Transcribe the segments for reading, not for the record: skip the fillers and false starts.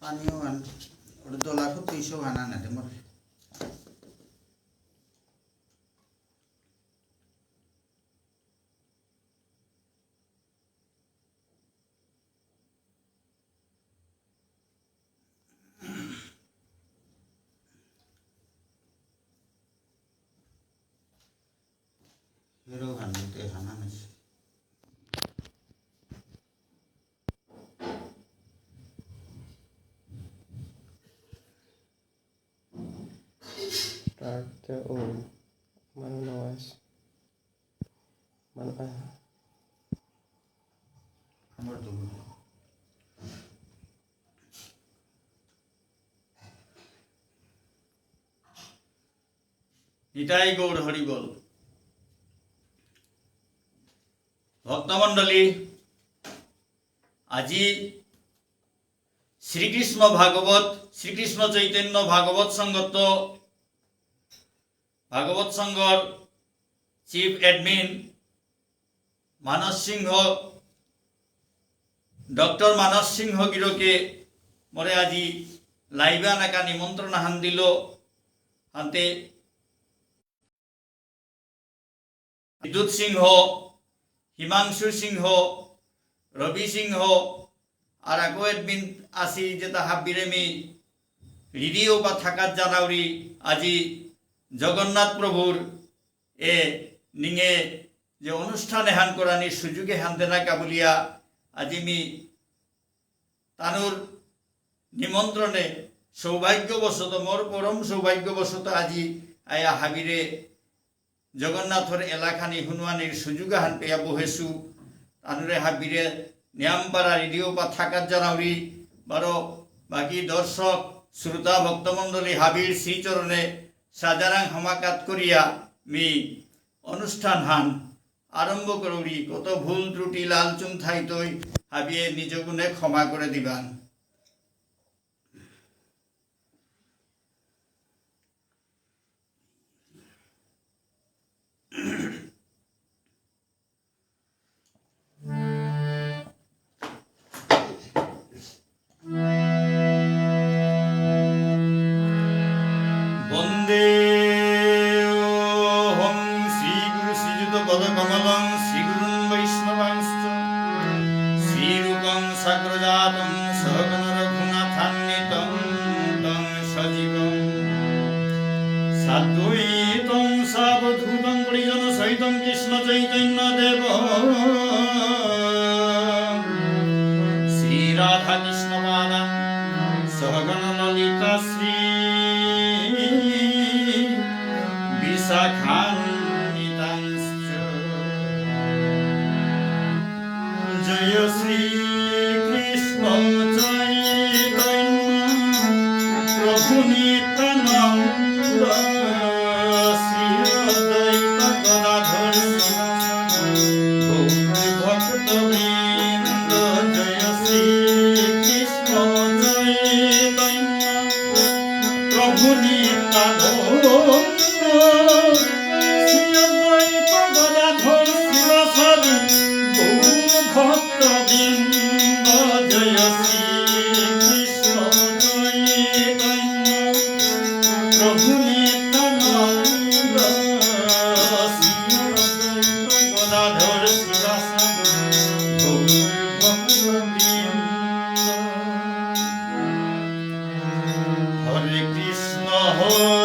पानियो आन और दोलाखौ तुइसौ आना नादे मर hero han te hana nas Start the old manuals amar dugu Nitai Gour Hari বল ভক্তমণ্ডলী আজি শ্রীকৃষ্ণ ভাগবত শ্রীকৃষ্ণ চৈতন্য ভাগবত সংগত ভাগবত সংঘর চিফ এডমিন মানস সিংহ ডক্টর মানস সিংহ গিরকে মরে আজি লাইভে আনাকা নিমন্ত্রণ হান দিল হান্তে বিদ্যুৎ সিংহ হিমাংশু সিংহ রবি সিংহ আর আগো এডমিন আসি যেটা হাবিরেমি রেডিও বা থাকার জানাউরি আজি জগন্নাথ প্রভুর এ নিঙে যে অনুষ্ঠানে হান করানি সুযোগে হান দেনা কাবুলিয়া আজি মি তানুর নিমন্ত্রণে সৌভাগ্যবশত মোর পরম সৌভাগ্যবশত আজি আয়া হাবিরে জগন্নাথর এলাকানি হুনুয়ানির সুযোগ হান পেয়া বহেছু তানুরে হাবিরে নিয়ামপাড়া রেডিও বা থাকার জানাউরি বারো বাকি দর্শক শ্রোতা ভক্তমণ্ডলী হাবির শ্রীচরণে সাজারাং হামাকাত করিয়া মি অনুষ্ঠান হান আরম্ভ করি কত ভুল ত্রুটি লালচুন থাই তৈ হাবিয়ে নিজ গুণে ক্ষমা করে দিবান বন্দে ওহং শ্রীগুরু শ্রীযুত পদকমলং শ্রীগুরুং বৈষ্ণবাংশ্চ শ্রীরূপং সাগ্রজাতং সহগণ রঘুনাথান্বিতং তং সজীবং সাদ্বৈতং সাবধূতং পরিজন সহিতং কৃষ্ণ চৈতন্য দেব শ্রী রাধা কৃষ্ণ পাদান সহগণ ললিতা শ্রী বিশাখান্বিতাংশ্চ জয় শ্রী কৃষ্ণ চৈতন্য প্রভু নিত্যানন্দ শ্রী অদ্বৈত গদাধর গৌর ভক্তবৃন্দ জয় শ্রী কৃষ্ণ চৈতন্য প্রভু নিত্যানন্দ Hare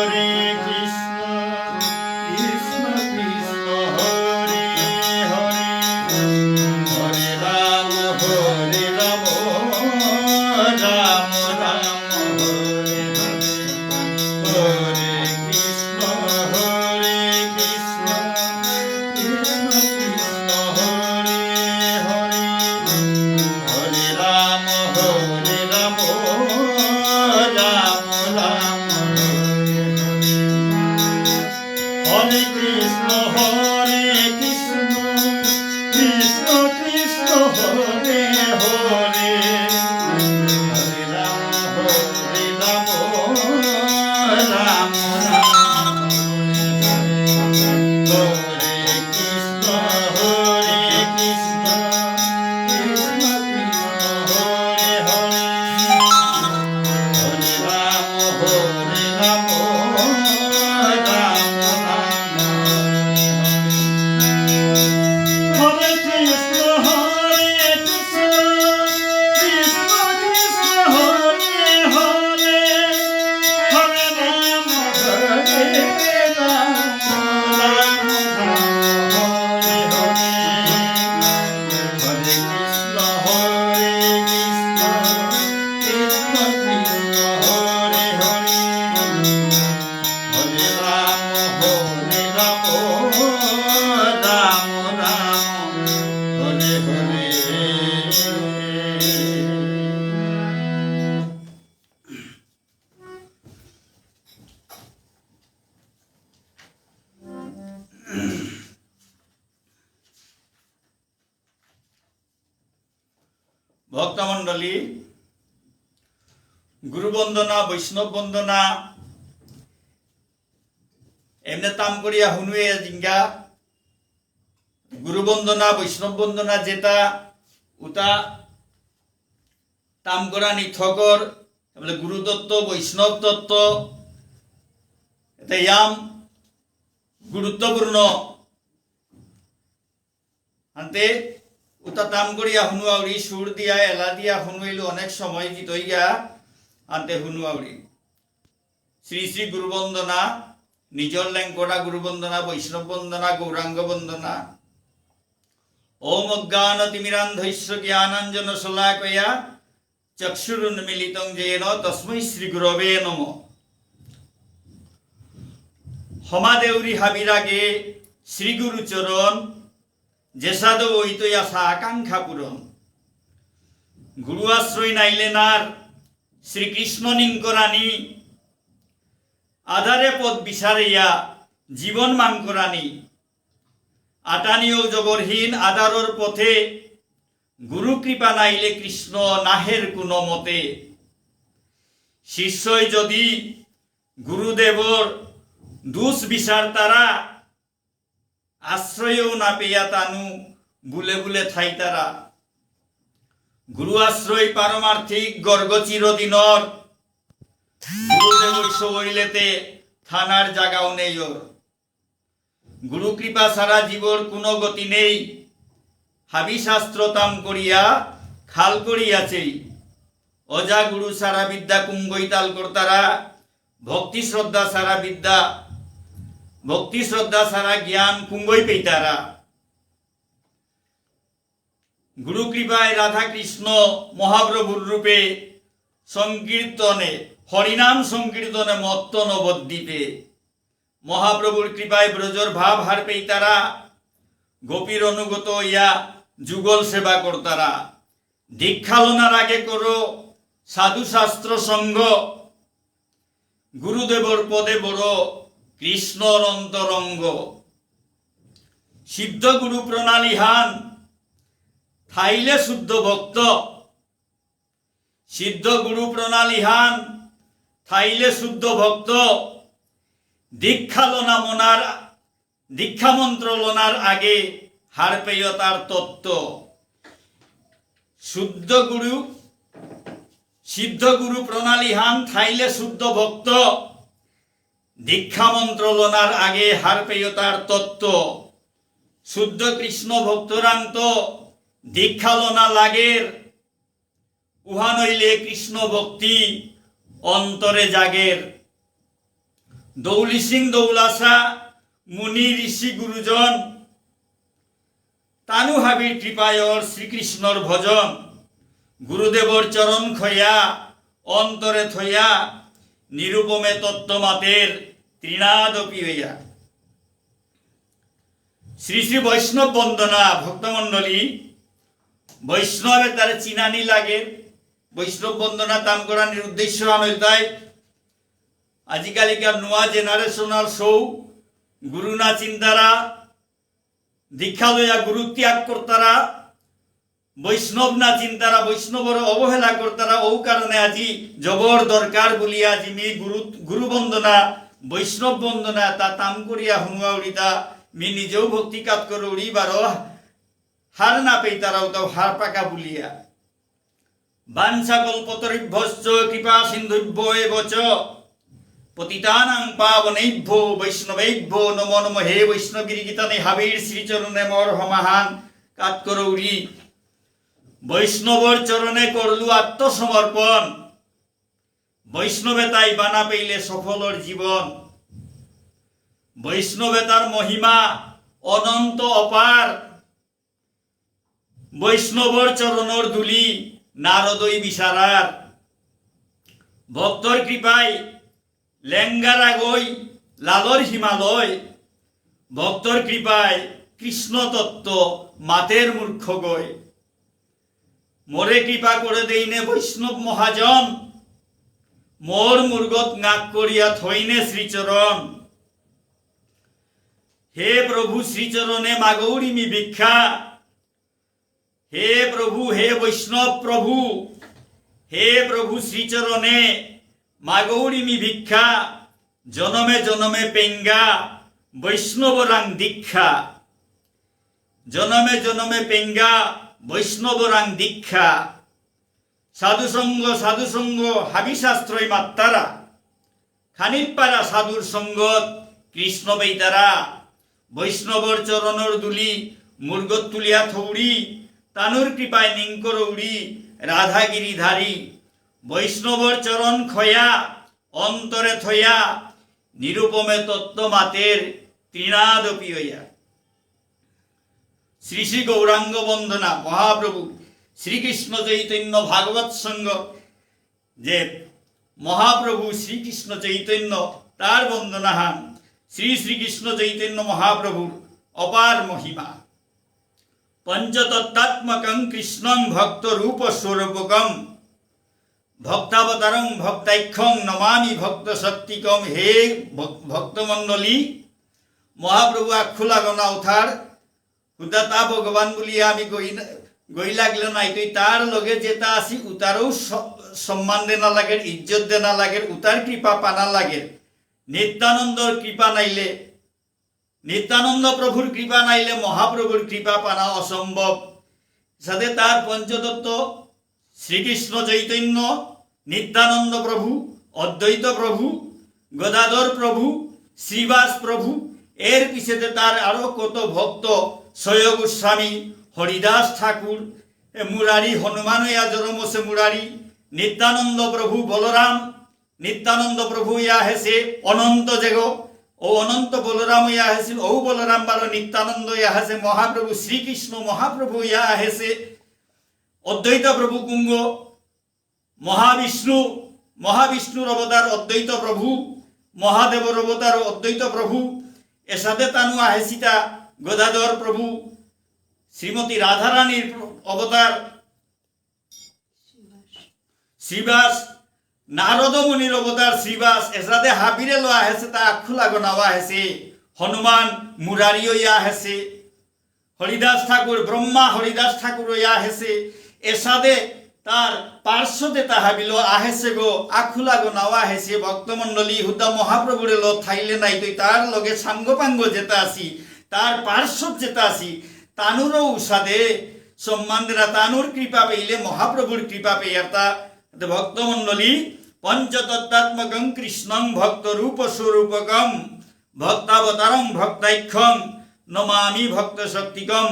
ভক্তমণ্ডলী, গুরু বন্দনা, বৈষ্ণব বন্দনা এমনি তাম করিয়া হুনুয়ে জিঙ্গা গুরু বন্দনা, বৈষ্ণব বন্দনা যেটা উতা তাম করা নিথকর বলে গুরু তত্ত্ব, বৈষ্ণব তত্ত্ব এটা ইয়াম গুরুত্বপূর্ণ আনতে উতা তাম করিয়া হুনুয়াউরি সুর দিয়া এলা দিয়া হুনুইলো অনেক সময় জিতইয়া আনতে হুনুয়াউরি শ্রী শ্রী গুরু বন্দনা, নিজর ল্যাঙ্কড়া গুরু বন্দনা, বৈষ্ণব বন্দনা, গৌরাঙ্গ বন্দনা। ওম অজ্ঞানতিমিরান্ধস্য জ্ঞানাঞ্জন শলাকয়া চক্ষুরুন্মিলিতং যেন তস্मै শ্রী গুরবে নমঃ। হমাদেউরি হাবিরাগে শ্রী গুরু চরণ যেসাদ ওইতই আশা আকাঙ্ক্ষা পূরণ। গুরু আশ্রয় নাইলে নার শ্রীকৃষ্ণ নিঙ্করানি আধারে পদ বিচারিয়া জীবন মাঙ্করানি। আটানিও জবরহীন আদারর পথে গুরু কৃপা নাইলে কৃষ্ণ নাহের কোনো মতে। শিষ্যই যদি গুরুদেবর দুষ বিচার তারা আশ্রয়ও না পেয়া তানু বুলে বুলে ঠাই তারা। গুরু আশ্রয় পারমার্থিক গর্গ চিরদিনর গুরুদেব হইলেতে থানার জাগাও নেই ওর। গুরু কৃপা সারা জীবর কোনো গতি নেই হাবি শাস্ত্র তাম করিয়া খাল করিয়াছেই। অজা গুরু সারা বিদ্যা কুম্বইতাল কর্তারা ভক্তি শ্রদ্ধা সারা বিদ্যা, ভক্তি শ্রদ্ধা সারা জ্ঞান কুম্বই পেইতারা। গুরু কৃপায় রাধা কৃষ্ণ মহাপ্রভুর রূপে সংকীর্তনে হরিনাম সংকীর্তনে মত্ত নবদ্বীপে। মহাপ্রভুর কৃপায় ব্রজর ভাব হার পেইতারা গোপীর অনুগত ইয়া যুগল সেবা কর্তারা। দীক্ষা লনার আগে করো সাধু শাস্ত্র সঙ্গ গুরুদেবর পদে বড় কৃষ্ণর অন্তরঙ্গ। সিদ্ধ গুরু প্রণালী হান থাইলে শুদ্ধ ভক্ত। সিদ্ধ গুরু প্রণালী হান থাইলে শুদ্ধ ভক্ত। দীক্ষা লনা মনার দীক্ষা মন্ত্র লনার আগে হার পেয় তার তত্ত্ব। সিদ্ধ গুরু প্রণালী হান থাইলে শুদ্ধ ভক্ত। দীক্ষা মন্ত্র লনার আগে হার পেয় তার তত্ত্ব। শুদ্ধ কৃষ্ণ ভক্তরান্ত দীক্ষা লনা লাগের উহা নইলে কৃষ্ণ ভক্তি অন্তরে জাগের। দৌলি সিং দৌলাসা মুনি ঋষি গুরুজন তানু হাবির কৃপায়র শ্রীকৃষ্ণর ভজন। গুরুদেবর চরণ খয়া অন্তরে থয়া নিরুপমে তত্ত্বমাতের তৃণাদপি হইয়া। শ্রী শ্রী বৈষ্ণব বন্দনা ভক্তমণ্ডলী, বৈষ্ণবে তার চিনানি লাগে। বৈষ্ণব বন্দনা তাম করার উদ্দেশ্য আনতায় আজিকালিকার নোয়া জেনারেশনাল সৌ গুরু না চিন্তারা দীক্ষা লইয়া গুরু ত্যাগ কর্তারা বৈষ্ণব না চিন্তারা বৈষ্ণবর অবহেলা কর্তারা। ও কারণে আজি জবর দরকার বলিয়া আজি মি গুরু বন্দনা বৈষ্ণব বন্দনা তা তাম করিয়া হুনুয়া উড়িতা মি নিজেও ভক্তি কাজ করে উড়িবার হার না পেই তারাও তাও হার পাকা বলিয়া। বাঞ্ছা কল্পতরুভ্যশ্চ কৃপা সিন্ধুভ্য এব চ পতিতানাং পাবনেভ্যো বৈষ্ণবেভ্যো নমো নমঃ। হে বৈষ্ণবগিরি গীতানে হাবির শ্রীচরণে মর হমাহান কাত করৌরি। বৈষ্ণবর চরণে করলু আত্মসমর্পণ। বৈষ্ণবে তাই বানা পেইলে সফলর জীবন। বৈষ্ণবে তার মহিমা অনন্ত অপার। বৈষ্ণবর চরণর ধুলি নারদই বিসারার। ভক্তর কৃপায় লেঙ্গারা গই লালর হিমালয়। ভক্তর কৃপায় কৃষ্ণ তত্ত্ব মাতের মূর্খ গয়। মোরে কৃপা করে দেইনে বৈষ্ণব মহাজন। মোর মুর্গত নাক করিয়া থইনে শ্রীচরণ। হে প্রভু শ্রীচরণে মাগৌরিমি ভিক্ষা। হে প্রভু, হে বৈষ্ণব প্রভু, হে প্রভু শ্রীচরণে মাগৌরিমি ভিক্ষা, জনমে জনমে পেঙ্গা বৈষ্ণব রাং দীক্ষা, জনমে জনমে পেঙ্গা বৈষ্ণব রাং দীক্ষা, সাধু সঙ্গ হাবি শাস্ত্রই মাত্তারা, খানিপারা সাধুর সঙ্গত কৃষ্ণ বেইতারা, বৈষ্ণবর চরণর দুলি মুর্গত তুলিয়া থৌড়ি, তানুর কৃপায় নিঙ্কর উড়ি রাধাগিরিধারী, বৈষ্ণবর চরণ খয়া অন্তরে থয়া, নিরুপমে তত্ত্ব মাতের তৃণাদপি হইয়া। শ্রী শ্রী গৌরাঙ্গ বন্দনা মহাপ্রভু শ্রীকৃষ্ণ চৈতন্য ভাগবত সঙ্গ, যে মহাপ্রভু শ্রীকৃষ্ণ চৈতন্য তার বন্দনাহান শ্রী শ্রীকৃষ্ণ চৈতন্য মহাপ্রভুর অপার মহিমা। পঞ্চতত্ত্বাত্মকং কৃষ্ণং ভক্ত রূপ স্বরূপকম, ভক্তাবতারং ভক্তাইক্ষং নমামি ভক্ত শক্তিকম। হে ভক্তমণ্ডলী, মহাপ্রভু আক্ষু লাগনা উঠার হুদাতা ভগবান বলিয়া আমি গই লাগলে নাই, তুই তার লগে যেটা আছি উতারও সম্মান দেনা লাগে, ইজ্জত দেনা লাগে, উতার কৃপা পানা লাগে। নিত্যানন্দর কৃপা নাইলে, নিত্যানন্দ প্রভুর কৃপা নাইলে মহাপ্রভুর কৃপা পানা অসম্ভব। সাথে তার পঞ্চতত্ত্ব শ্রীকৃষ্ণ চৈতন্য, নিত্যানন্দ প্রভু, অদ্বৈত প্রভু, গদাধর প্রভু, শ্রীবাস প্রভু, এর পিছেতে তার আরো কত ভক্ত, সয় গোস্বামী, হরিদাস ঠাকুর, মুরারি, হনুমান ইয়া জনমসে মুরারি, নিত্যানন্দ প্রভু বলরাম, নিত্যানন্দ প্রভু ইয়া হেসে অনন্ত জেগ, ও অনন্ত বলরাম ইয়া হেসিল, ও বলরাম বারো নিত্যানন্দ ইয়া হেসে মহাপ্রভু শ্রীকৃষ্ণ মহাপ্রভু ইয়া হেসে অদ্বৈত প্রভু কুঙ্গ, মহাবিষ্ণু, মহাবিষ্ণুর অবতার অদ্বৈত প্রভু, মহাদেবর অবতার অদ্বৈত প্রভু, এর সাথে তানু আহেসিতা গদাধর প্রভু, শ্রীমতী রাধারানীর অবতার শ্রীবাস, নারদ মুনির অবতার শ্রীবাস, এর সাথে হাবিরে লোয়া হেসে তা আক্ষু লাগনাওয়া হেসে হনুমান মুরারি ইয়া হেসে, হরিদাস ঠাকুর ব্রহ্মা হরিদাস ঠাকুর ইয়া হেসে, এর সাথে তার পার্শ্বতে তাহা বিল আহেসে গো আক্ষু লাগনাওয়া হেসে। ভক্তমণ্ডলী, হুদা মহাপ্রভুরে লো থাইলে নাই, তুই তার লগে সাঙ্গপাঙ্গ যেটা আসি, তার পার্শ্ব যেটা আসি, তানুরও উষাদে সম্মান দেনা, তানুর কৃপা পেইলে মহাপ্রভুর কৃপা পেয়াতা। ভক্তমণ্ডলী, পঞ্চতত্ত্বাত্মকং কৃষ্ণং ভক্ত রূপ স্বরূপকম, ভক্তাবতারং ভক্তাইক্ষং নমামি ভক্ত শক্তিকম।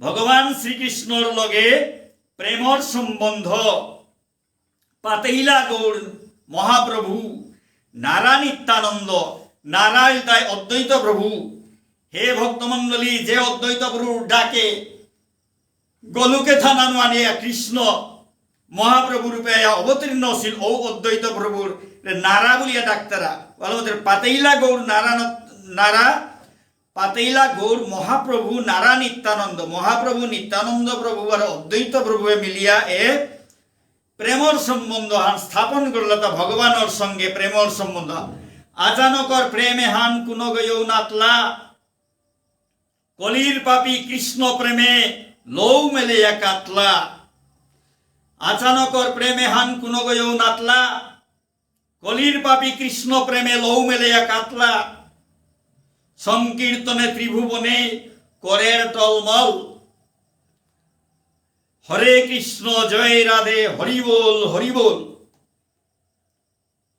ভগবান শ্রীকৃষ্ণর লগে প্রেমর সম্বন্ধ পাতেইলা গৌর মহাপ্রভু, নারা নিত্যানন্দ, নারায়ণ তাই অদ্বৈত প্রভু। হে ভক্তমণ্ডলী, যে অদ্বৈত প্রভুর ডাকে গলুকে থানানো আনিয়া কৃষ্ণ মহাপ্রভু রূপে অবতীর্ণ ছিল, ও অদ্বৈত প্রভুর নারা বলিয়া ডাক্তারা বলতে পাতেইলা গৌর নারা পাতেইলা গৌর মহাপ্রভু নারা নিত্যানন্দ, মহাপ্রভু নিত্যানন্দ প্রভু আর অদ্বৈত প্রভুয়ে মিলিয়া এ প্রেমর সম্বন্ধ হান স্থাপন করল। তা ভগবানের সঙ্গে প্রেমর সম্বন্ধ আচানকর প্রেমে হান কুন গয়ৌ নাতলা, কলির পাপি কৃষ্ণ প্রেমে লৌ মেলেয়া কাতলা। আচানকর প্রেমে হান কুন গয়ৌ নাতলা, কলির পাপি কৃষ্ণ প্রেমে লৌ মেলেয়া কাতলা। সংকীর্তনে ত্রিভুবনে করের টলমল, হরে কৃষ্ণ জয় রাধে হরি বল হরি বল।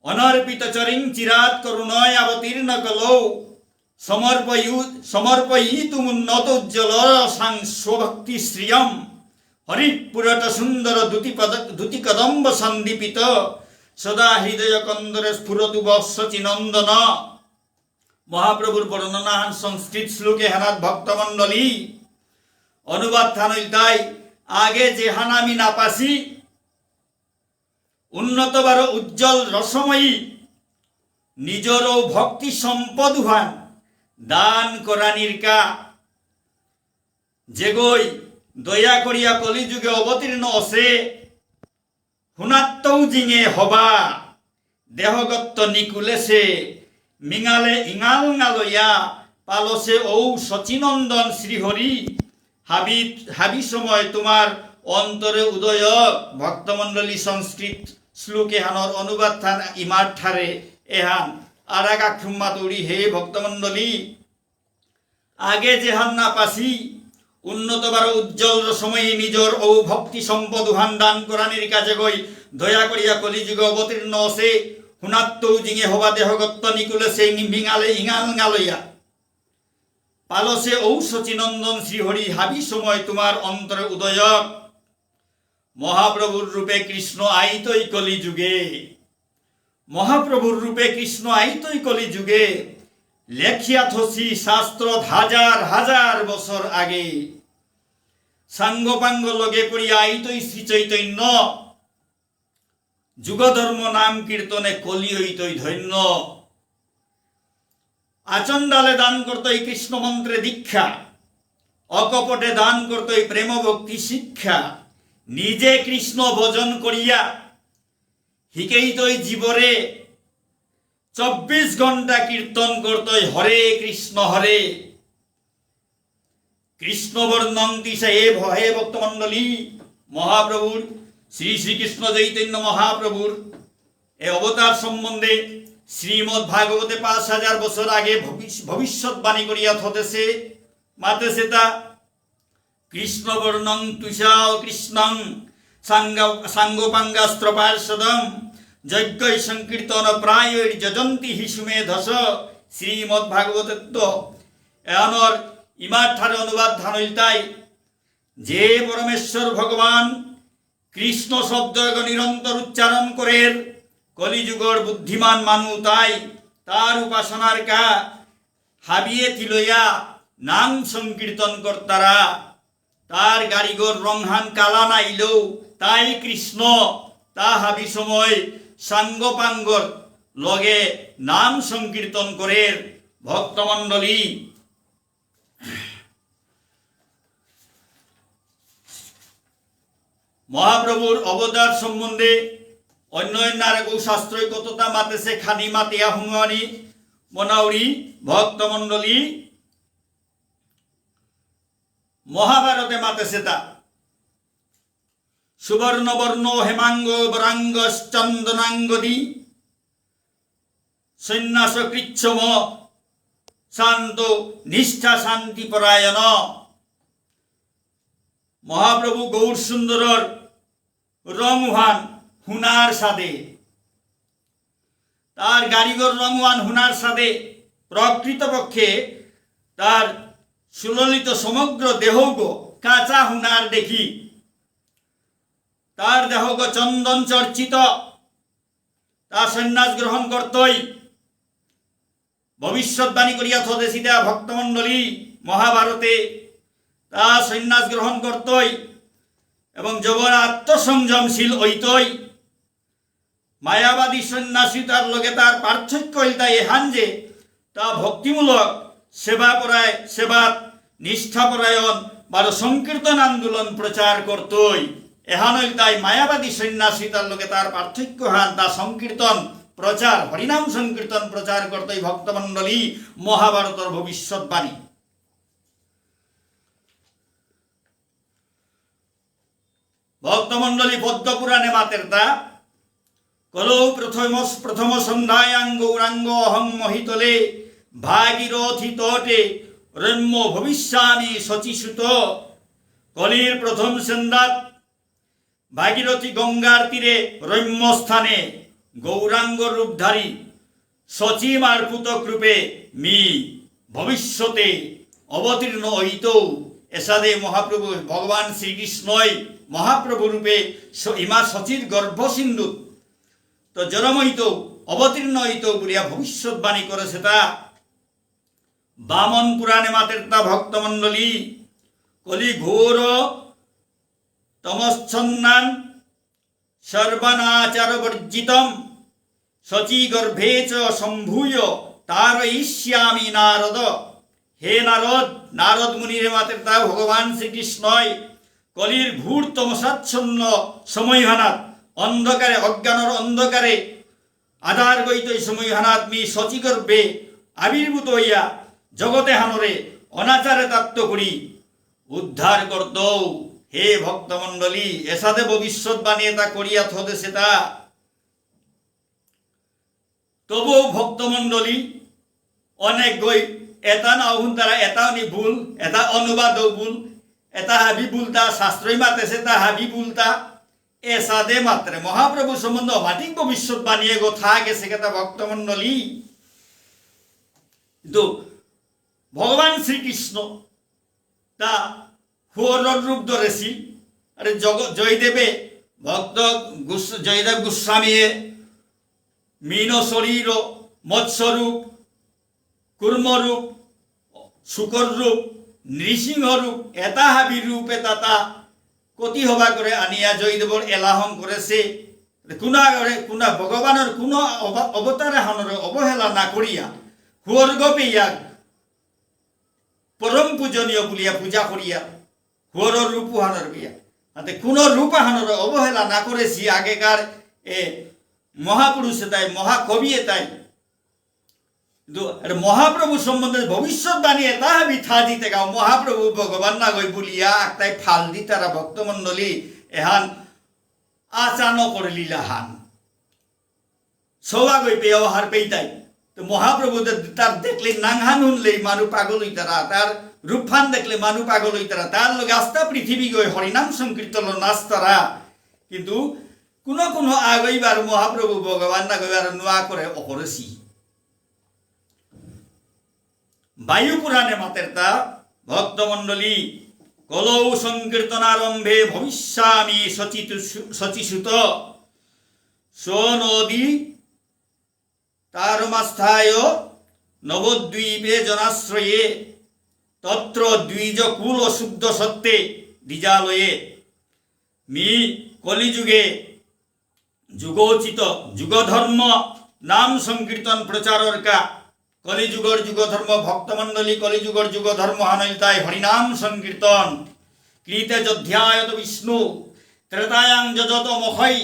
অনর্পিত চরিং চিরাত করুণয় অবতীর্ণ কলৌ, সমর্পয়িতুমুন্নত উজ্জ্বল সাংস্বভক্তি শ্রিয়ম। হরিপুরট সুন্দর দ্যুতি কদম্ব সন্দীপিত, সদা হৃদয় কন্দরে স্ফুরতু বৎসচিনন্দন। মহাপ্রভুর বর্ণনা সংস্কৃত শ্লোকে হেনাত ভক্তমণ্ডলী অনুবাদ থানইল তাই আগে যে হান আমি না পাসি, উন্নত বার উজ্জ্বল রসময়ী নিজরও ভক্তি সম্পদ উহান দান করা নির্কা। যেগই দয়া করিয়া কলিযুগে অবতীর্ণ অসে, হুনাত্তৌ জিঙে হবা দেহগত্ত নিকুলেছে। মিঙালে ইঙাল ঙালইয়া পালসে ঔ সচিনন্দন শ্রীহরি, হাবি সময় তোমার অন্তরে উদয় ভক্তমণ্ডলী সংস্কৃত শ্লোকে হানর অনুবাদ থান ইমার ঠারে এহান আরাগা ক্ষুম্মা তৌড়ি হে ভক্তমণ্ডলী আগে যেহান না পাসি উন্নতবার উজ্জ্বল সময়ে নিজর ও ভক্তি সম্পদ উহান দান করানির কাজে গই দয়া করিয়া কলিযুগে অবতীর্ণ অসে হুনাত্ত জিঙে হবা দেহগত্ত নিকুলে সেই ভিঙালে ইঙাল গালইয়া পালসে ঔ শচীনন্দন শ্রীহরি হাবি সময় তোমার অন্তরে উদয় মহাপ্রভুর রূপে কৃষ্ণ আইতই কলিযুগে মহাপ্রভুর রূপে কৃষ্ণ আইতই কলিযুগে লেখিয়া থসি শাস্ত্র হাজার হাজার বছর আগে সাঙ্গপাঙ্গ লগে করিয়া আইতই শ্রী চৈতন্য যুগধর্ম নাম কীর্তনে কলি হইতই ধন্য আচণ্ডালে দান করতই কৃষ্ণ মন্ত্রে দীক্ষা অকপটে দান করতই প্রেম ভক্তি শিক্ষা নিজে কৃষ্ণ ভজন করিয়া হিকেইতই জীবরে 24 ঘন্টা কীর্তন করতই হরে কৃষ্ণ কৃষ্ণ বর্ণং দিশা হে ভক্তমণ্ডলী মহাপ্রভুর শ্রী শ্রীকৃষ্ণ চৈতন্য মহাপ্রভুর এ অবতার সম্বন্ধে শ্রীমদ্ ভাগবতে 5000 বছর আগে ভবিষ্যৎবাণী করিয়া থতেছে মাতেছে তা কৃষ্ণ বর্ণং তুষাও কৃষ্ণং সাঙ্গপাঙ্গাস্ত্র পার্ষদম যজ্ঞই সংকীর্তন প্রায় যজন্তি হিসুমে ধস শ্রীমদ্ ভাগবতত্ব এনর ইমার ঠারে অনুবাদ ধানইল তাই যে পরমেশ্বর ভগবান কৃষ্ণ শব্দ নিরন্তর উচ্চারণ করেন কলিযুগর বুদ্ধিমান মানু তাই তার উপাসনার কা হাবিয়ে থিলইয়া নাম সংকীর্তন কর্তারা তার গাড়িগর রংহান কালা নাইলেও তাই কৃষ্ণ তা হাবি সময় সাঙ্গপাঙ্গর লগে নাম সংকীর্তন করেন ভক্তমণ্ডলী মহাপ্রভুর অবতার সম্বন্ধে অন্য নারক শাস্ত্রই কতটা মাতেছে খানি মাতিয়া হুমানি মনাউরি ভক্তমণ্ডলী মহাভারতে মাতেছে তা সুবর্ণবর্ণ হেমাঙ্গ বরাঙ্গ চন্দনাঙ্গদি সন্ন্যাস কৃচ্ছম শান্ত নিষ্ঠা শান্তি পরায়ণ মহাপ্রভু গৌর সুন্দরর রংহান হুনার সাদে তার গাড়িগর রংওয়ান হুনার সাদে প্রকৃতপক্ষে তার সুললিত সমগ্র দেহগ কাঁচা হুনার দেখি তার দেহগ চন্দন চর্চিত তা সন্ন্যাস গ্রহণ করতই ভবিষ্যৎবাণী করিয়া থদেশিতা ভক্তমণ্ডলী মহাভারতে তা সন্ন্যাস গ্রহণ করতই এবং যবন আত্মসংযমশীল হইতই মায়াবাদী সন্ন্যাসী তার লগে তার পার্থক্য হইতা এহান যে তা ভক্তিমূলক সেবাত নিষ্ঠাপরায়ণ বা সংকীর্তন আন্দোলন প্রচার করতই এহান হইতাই মায়াবাদী সন্ন্যাসী তার লগে তার পার্থক্য হান তা সংকীর্তন প্রচার হরিনাম সংকীর্তন প্রচার করতই ভক্তমণ্ডলী মহাভারতের ভবিষ্যৎবাণী ভক্তমণ্ডলী পদ্মপুরাণে মাতের তা কলৌ প্রথম সন্ধ্যায়াং গৌরাঙ্গ অহং মহিতলে ভাগীরথী তটে রম্য ভবিষ্যামি শচীসুত কলির প্রথম সন্ধ্যাত ভাগীরথী গঙ্গার তীরে রম্য স্থানে গৌরাঙ্গ রূপধারী শচী মারপুতক রূপে মি ভবিষ্যতে অবতীর্ণ হইত এসাদে মহাপ্রভু ভগবান শ্রীকৃষ্ণই মহাপ্রভু রূপে ইমা শচীর গর্ভ সিন্ধু তো জন্ম হইত অবতীর্ণ হইত বলিয়া ভবিষ্যৎবাণী করেছে তা বামন পুরাণে মাতের তা ভক্তমণ্ডলী কলি ঘোর তমচ্ছন্নান সর্বনাচার বর্জিতম শচী গর্ভে চ সম্ভূয় তারয়িষ্যামি নারদ হে নারদ মুনিরে মাতের তা ভগবান শ্রীকৃষ্ণই কলির ঘূর তমসাচ্ছন্ন সময়হানাত অন্ধকারে অজ্ঞানর অন্ধকারে আধার গৈতই সময়হানাত মি শচী গর্ভে আবির্ভূত হইয়া জগতে হানরে অনাচারে তাত্ত্ব করি উদ্ধার করত। হে ভক্তমণ্ডলী, এসাদে ভবিষ্যৎবাণী এটা করিয়া থদেছে তা। তবুও ভক্তমণ্ডলী অনেক গই এটা না হুন তারা এটাও নি ভুল, এটা অনুবাদও ভুল, এটা হাবি ভুলতা, শাস্ত্রই মাতেছে তা হাবি ভুলতা। এসাদে মাত্রে মহাপ্রভু সম্বন্ধে অমাটিক ভবিষ্যৎবাণী কথা গেছে কেতা ভক্তমণ্ডলী। কিন্তু ভগবান শ্রীকৃষ্ণ তা হুয়র রূপ ধরেছি। আরে জয়দেবে ভক্ত জয়দেব গোস্বামীয়ে মীন শরীর, মৎস্যরূপ, কুর্মরূপ, শুকর রূপ, নৃসিংহ রূপ, এটা হাবি রূপ এটা তা কতি হবা করে আনিয়া জয়দেবর এলাহন করেছে। কোনা ভগবানের কোনো অবতারে হানর অবহেলা না করিয়া হুয়র্গপে ইয়াক পরম পূজনীয় বলিয়া পূজা করিয়া হুয়র রূপ হানর বিয়া তাতে কোনো রূপ হানর অবহেলা না করেছি। আগেকার এ মহাপুরুষে তাই, মহাকবি তাই। কিন্তু মহাপ্রভু সম্বন্ধে ভবিষ্যৎবাণী এটা বিথা দিতে গাও মহাপ্রভু ভগবান না গই বলিয়া তাই ফাল দি তারা ভক্তমণ্ডলী এহান আচান করে লীলাহান সৌয়া গই পেয়ে হার পেইতাই। তো মহাপ্রভু তার দেখলে নাংহান শুনলেই মানুষ পাগল হই তারা, তার রূপফান দেখলে মানুষ পাগল হই তারা, তার লগে আস্থা পৃথিবী গই হরিনাম সংকীর্তন নাচ তারা। কিন্তু কোনো আগইবার মহাপ্রভু ভগবান না গইবার নোয়া করে অকরেছি। বায়ু পুরাণে মাতের তা ভক্তমণ্ডলী কলৌ সংকীর্তনারম্ভে ভবিষ্যামি শচিসুত সোনদী তারমাস্থায় নবদ্বীপে জনাশ্রয়ে তত্র দ্বিজ কুল অশুদ্ধ সত্ত্বে দ্বিজালয়ে মি কলিযুগে যুগোচিত যুগধর্ম নাম সংকীর্তন প্রচাররকা কলিযুগর যুগধর্ম ভক্তমণ্ডলী কলিযুগর যুগধর্ম হানইলতায় হরিনাম সংকীর্তন কৃতে যধ্যায়ত বিষ্ণু ত্রেতায়াং যজত মহৈ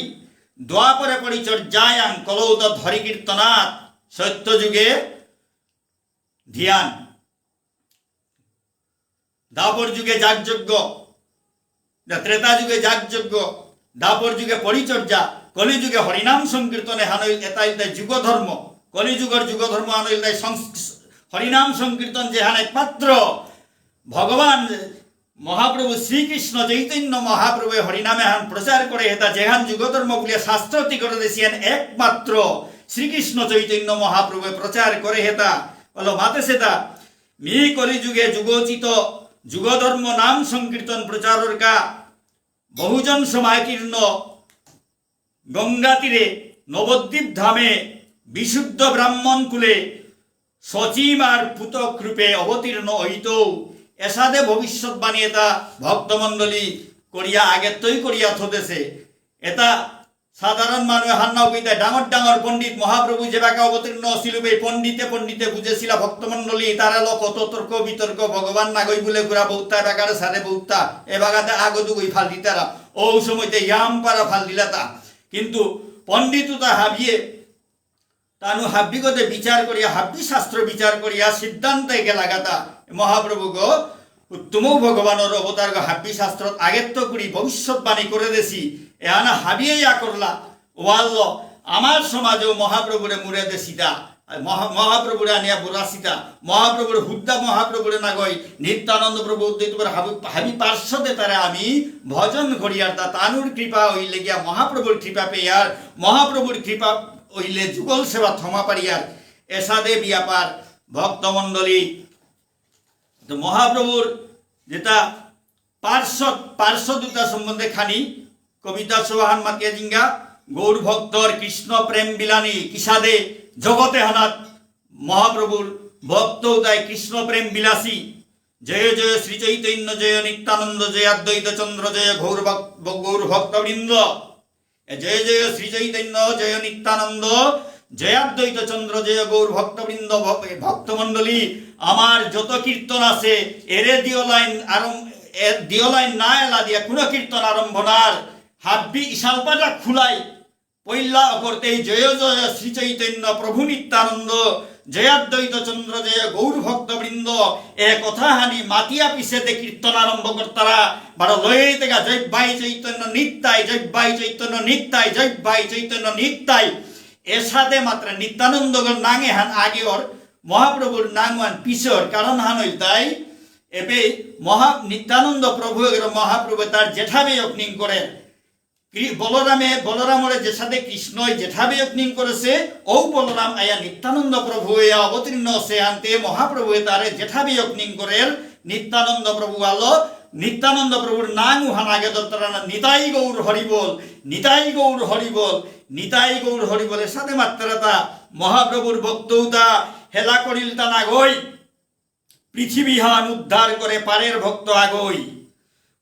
দ্বাপরে পরিচর্যায়াং কলৌত হরি কীর্তনাৎ সত্যযুগে ধ্যান। দাপর যুগে যাগযজ্ঞ, ত্রেতা যুগে যাগযজ্ঞ, দাপর যুগে পরিচর্যা, কলিযুগে হরিনাম সংকীর্তনে হানইল এটাই যুগধর্ম। কলিযুগর যুগধর্ম হানইল হরিনাম সংকীর্তন যেহান একমাত্র ভগবান মহাপ্রভু শ্রীকৃষ্ণ চৈতন্য মহাপ্রভু হরিনামে হান প্রচার করে হেতা যেহান যুগধর্ম বলিয়া শাস্ত্রতি করে দিয়েছেন একমাত্র শ্রীকৃষ্ণ চৈতন্য মহাপ্রভু প্রচার করে হেতা বলো মাতে সেতা মি কলিযুগে যুগোচিত যুগধর্ম নাম সংকীর্তন প্রচাররকা বহুজন সমাকীর্ণ গঙ্গা তীরে নবদ্বীপ ধামে বিশুদ্ধ ব্রাহ্মণ কুলে সচিম আর পুতক রূপে অবতীর্ণ হইত। এসাদে ভবিষ্যৎবাণী এটা ভক্তমণ্ডলী করিয়া আগেতই করিয়া থদেছে। এটা সাধারণ মানুষ হান্নাও কইতে ডাঙর ডাঙর পণ্ডিত মহাপ্রভু যেভাবে অবতীর্ণ ছিল পণ্ডিতে পণ্ডিতে বুঝেছিল ভক্তমণ্ডলী তারা কত তর্ক বিতর্ক ভগবান নাগই বলে ঘুরা বৌতা বাগারে সারে বৌতা এ বাগাতে আগদুগই ফাল দিতারা ও সময়তে ইয়াম পারা ফাল দিলাতা। কিন্তু পণ্ডিততা হাবিয়ে তানু হাব্বিগতে বিচার করিয়া হাব্বি শাস্ত্র বিচার করিয়া সিদ্ধান্তে গেলাগাতা মহাপ্রভু গো উত্তম ভগবানের অবতার গো হাব্বি শাস্ত্র আগেত্ব করি ভবিষ্যৎবাণী করে দেছি এহানা হাবিয়ে ইয়া করলা ওয়াল্ল আমার সমাজেও মহাপ্রভুরে মুড়ে দেশিতা মহাপ্রভুরে আনিয়া বুড়াসিতা মহাপ্রভুর হুদ্দা মহাপ্রভুরে না গই নিত্যানন্দ প্রভু হাবি পার্শ্বদে তারা আমি ভজন করিয়ার তা তানুর কৃপা হইলে গিয়া মহাপ্রভুর কৃপা পেয়ার মহাপ্রভুর কৃপা হইলে যুগল সেবা থমা পারিয়ার এসাদে ব্যাপার ভক্তমণ্ডলী। তো মহাপ্রভুর যেটা পার্শ্বদূতা সম্বন্ধে খানি কবিতা সোহান মাতিয়া জিঙ্গা গৌর ভক্তর কৃষ্ণ প্রেম বিলানী কিসাদে জগতে হানাত মহাপ্রভুর ভক্ত তাই কৃষ্ণ প্রেম বিলাসী জয় জয় শ্রী চৈতন্য জয় নিত্যানন্দ জয় অদ্বৈত চন্দ্র জয় গৌর ভক্তবৃন্দ জয় জয় শ্রী চৈতন্য জয় নিত্যানন্দ জয় অদ্বৈত চন্দ্র জয় গৌর ভক্তবৃন্দ ভক্তমণ্ডলী আমার যত কীর্তন আছে এরে দিও লাইন না এলা দিয়া কোনো কীর্তন আরম্ভ নার হাব্বি ইশালপাটা খুলাই পৈল্লা করতে জয় জয় শ্রী চৈতন্য প্রভু নিত্যানন্দ জয়াদ্বৈত চন্দ্র জয় গৌর ভক্তবৃন্দ এ কথা হানি মাতিয়া পিছেতে কীর্তন আরম্ভ কর্তারা বারো লয়ে থেকে জয় বাই চৈতন্য নিত্যাই, জয় বাই চৈতন্য নিত্যাই, জয় বাই চৈতন্য নিত্যাই। এর সাথে মাত্র নিত্যানন্দগর নাঙে হান আগে ওর মহাপ্রভুর নাংওয়ান পিছর কারণ হান হইল তাই এবে নিত্যানন্দ প্রভু মহাপ্রভু তার জেঠাবে ওপেনিং করে বলরামরে যে সাথে কৃষ্ণই জেঠাবে ওপেনিং করেছে ও বলরাম আয়া নিত্যানন্দ প্রভু অবতীর্ণ সে আনতে মহাপ্রভু তারে জেঠাবে ওপেনিং করে নিত্যানন্দ প্রভু আলো নিত্যানন্দ প্রভুর নাং উহান আগে দত্তরা নিতাই গৌর হরিবল, নিতাই গৌর হরিবল, নিতাই গৌর হরিবলের সাথে মাত্রতা মহাপ্রভুর বক্তৌতা হেলা করিল তা না গই পৃথিবীহান উদ্ধার করে পারের ভক্ত আগই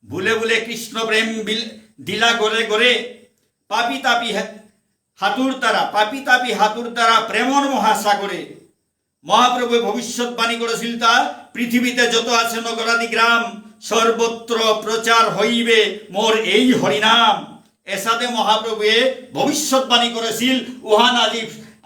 ভুলে ভুলে কৃষ্ণ প্রেম দিলা গড়ে গড়ে পাপি তাপি হাতুর তারা প্রেমর মহাসাগরে। মহাপ্রভু ভবিষ্যৎবাণী করেছিল তা পৃথিবীতে যত আছে নগরাদি গ্রাম সর্বত্র প্রচার হইবে মোর এই হরিনাম। এসাদে মহাপ্রভু ভবিষ্যৎবাণী করেছিল উহান আদি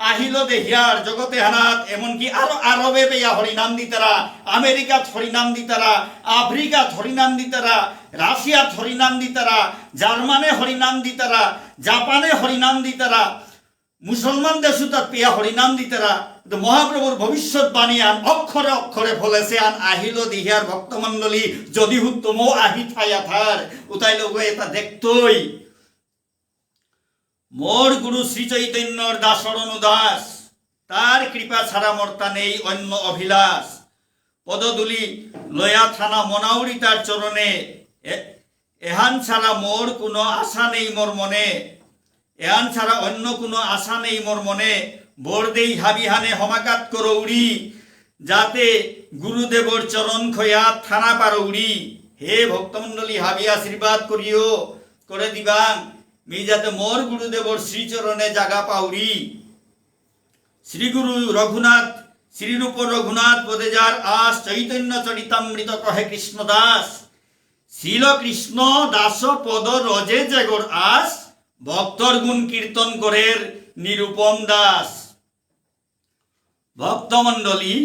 আহিল দেহিয়ার জগতে হানাত এমনকি আরো আরবে পেয়া হরিনাম দিতারা, আমেরিকাত হরিনাম দিতারা, আফ্রিকাত হরিনাম দিতারা, রাশিয়াত হরিনাম দিতারা, জার্মানে হরিনাম দিতারা, জাপানে হরিনাম দিতারা, মুসলমান দেশুতাত পেয়া হরিনাম দিতারা। মহাপ্রভুর ভবিষ্যৎবাণী আন অক্ষরে অক্ষরে ফলেছে আন আহিল দিহিয়ার ভক্তমণ্ডলী যদি হুত্তম আহি থাইয়া থার উতাই লোক এটা দেখতই। মোর গুরু শ্রী চৈতন্যর দাসরণ দাস তার কৃপা ছাড়া মর্তা নেই অন্য অভিলাষ। পদদুলি লয়া থানা মনাউরি তার চরণে এহান ছাড়া মোর কোনো আশা নেই মোর মনে, এহান ছাড়া অন্য কোনো আশা নেই মোর মনে। বোরদেই হাবিহানে হমাকাত করো উড়ি যাতে গুরুদেবর চরণ খয়া থানা পারো উড়ি। হে ভক্তমণ্ডলী হাবি আশীর্বাদ করিও করে দিবাং মি যাতে মোর গুরুদেবর শ্রীচরণে জাগা পাউরি। শ্রীগুরু রঘুনাথ শ্রীরূপ রঘুনাথ পদে যার আস চৈতন্য চরিতামৃত কহে কৃষ্ণদাস। শিল কৃষ্ণ দাস পদ রজে জেগর আস ভক্তর গুণ কীর্তন করের নিরূপম দাস। ভক্তমণ্ডলী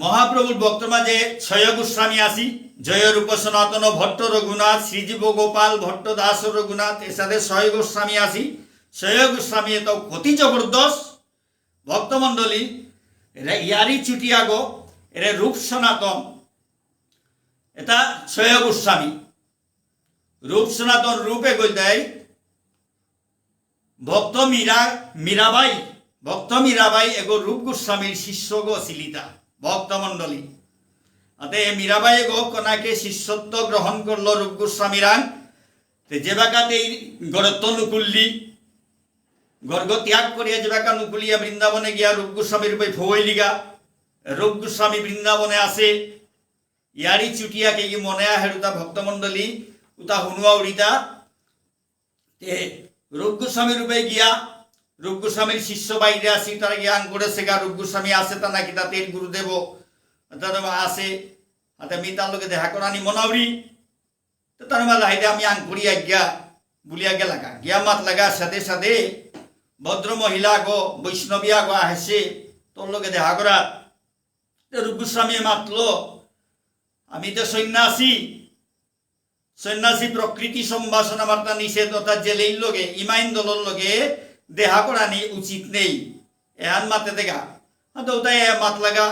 মহাপ্রভুর ভক্ত মাঝে ছয় গোস্বামী আসি জয় রূপ সনাতন ভট্ট রঘুনাথ শ্রীজীব গোপাল ভট্ট দাস রঘুনাথ এর সাথে ছয় গোস্বামী আসি। ছয় গোস্বামী তো অতি জবরদস্ত ভক্তমণ্ডলী ইয়ারি চুটিয়া গো এরে রূপ সনাতন এটা ছয় গোস্বামী রূপ সনাতন রূপে গই দেয় ভক্ত মীরাবাই এগো রূপ গোস্বামীর শিষ্য গো শিলিতা ভক্তমণ্ডলী। আতে মীরাবাই গো কনাকে শিষ্যত্ব গ্রহণ করলো রূপ গোস্বামীরাং যে বাকাতে গড়ত্ব নুকুল্লি গর্গ ত্যাগ করিয়া যে বাকা নুকুলিয়া বৃন্দাবনে গিয়া রূপ গোস্বামীর রূপে ফইলিগা। রূপ গোস্বামী বৃন্দাবনে আসে ইয়ারি চুটিয়াকে কি মনে আহেরুতা ভক্তমণ্ডলী উতা হুনুয়া উড়িতা রূপ গোস্বামী রূপে গিয়া রূপ গোস্বামীর শিষ্য বাইরে আসি তারা জ্ঞান করেছে গা রূপ গোস্বামী আসে তা নাকি তাতে গুরুদেব আসে হাতে আমি তার লোকে দেখা করানি মনাউরি তো তার মাঝে হাইতে আমি আং করিয়া গিয়া বুলিয়া গেলাগা গিয়া মাত লাগা সাথে সাথে ভদ্র মহিলা গো বৈষ্ণবিয়া গো আহেছে তোর লোকে দেখা করা। রূপ গোস্বামী মাতলো আমি তো সন্ন্যাসী প্রকৃতি সম্ভাষণ আমার তা নিষেধ অর্থাৎ জেলেই লোকে ইমাইন দলর লোকে দেহা করানি উচিত নেই এহান মাতে দেখা তো ওটাই মাত লাগা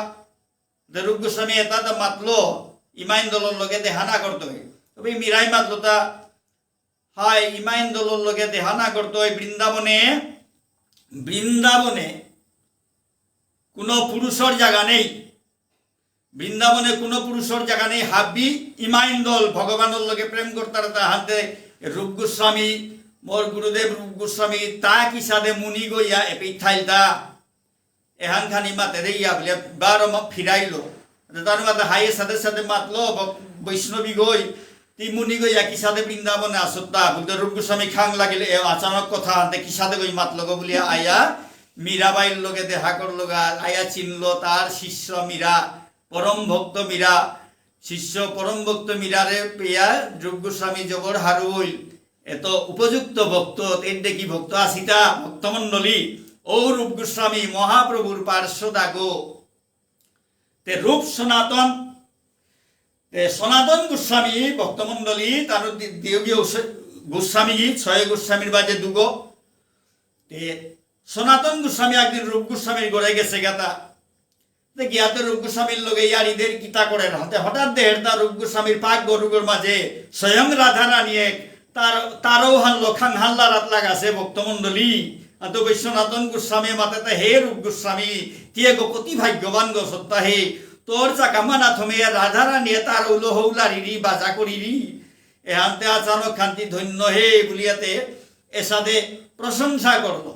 রূপ গোস্বামী এটা তো মাতলো ইমাইন দলর লোকে দেহা না করতে হয় তবে মীরাই মাতলো তা হাই ইমাইন দলর লোকে দেহা না করতে হয়। বৃন্দাবনে কোনো পুরুষের জায়গা নেই, বৃন্দাবনে কোনো পুরুষের জায়গা নেই। হাবি ইমাইন দল ভগবানের লোকে প্রেম করতার তা হাতে রূপ গোস্বামী মোর গুরুদেব রূপ গোস্বামী তা কি সাদে মুনি গইয়া এপি থাইলতা এহান খানি মাতে রে ইয়া বলে বারো ফিরাইলো তার মাতে হাইয়ে সাথে সাথে মাতলো বৈষ্ণবী গই তি মুনি গইয়া কি সাদে বৃন্দাবনে আসতা বলতে রূপ গোস্বামী খাং লাগিলে আচানক কথা হাতে কি সাদে গই মাতলো গো বলিয়া আয়া মীরাবাইর লোকে দেখা করলো গা আয়া চিনলো তার শিষ্য মীরা পরম ভক্ত মীরা শিষ্য পরম ভক্ত মীরারে পেয়া রূপ গোস্বামী জবর হারু হইল এত উপযুক্ত ভক্ত এর দেখি ভক্ত আসিতা ভক্তমণ্ডলী ও রূপ গোস্বামী মহাপ্রভুর পার্শ্বদাগো তে রূপ সনাতন সনাতন গোস্বামী ভক্তমণ্ডলী তার দেবীয় গোস্বামী ছয় গোস্বামীর বাজে দুগো তে সনাতন গোস্বামী একদিন রূপ গোস্বামীর গড়ে গেছে গাতা গিয়াতে রূপ গোস্বামীর লগে ইয়ারিদের কিতা করে হাতে হঠাৎ দেহের তার রূপ গোস্বামীর পাক গরুগর মাঝে স্বয়ং রাধা রানী এক তারও হানলো খান হাল্লা রাত লাগাছে ভক্তমণ্ডলী তো সনাতন গোস্বামী মাথাতে হে রূপ গোস্বামী তিয়ে গো কতি ভাগ্যবান গো সত্তা হে তোর চাকামানা থমে রাধা রানী তার উলো হৌলারিরি বাজা করিরি এহান্তে আচানক খান্তি ধন্য হে বলিয়াতে এসাদে প্রশংসা করলো।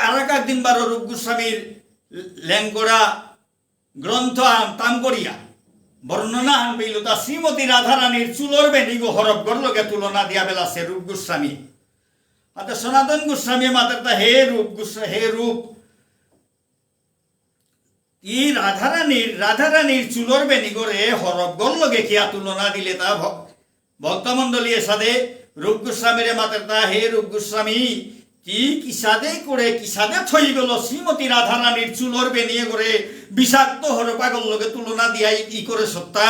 আর একদিন বারো রূপ গোস্বামীর ল্যাংকড়া গ্রন্থ তাম করিয়া বর্ণনা আন পেল তা শ্রীমতী রাধারানীর চুলোর বেনিগো হরফ গড়লকে তুলনা দিয়া বেলাছে রূপ গোস্বামী হাতে সনাতন গোস্বামী মাতার হে রূপ হে রূপ ই রাধারানীর চুলোর বেনিগরে হরফ গড়লকে কিয়া তুলনা দিলে তা ভক্তমণ্ডলী সাথে রূপ গোস্বামীর মাতার হে রূপ গোস্বামী কি কিসাদে করে কিসাদে থই গেল শ্রীমতী রাধারানীর চুলোর বেনিয়ে করে বিষাক্ত হরপাগল লোকে তুলনা দিয়াই কি করে সত্তা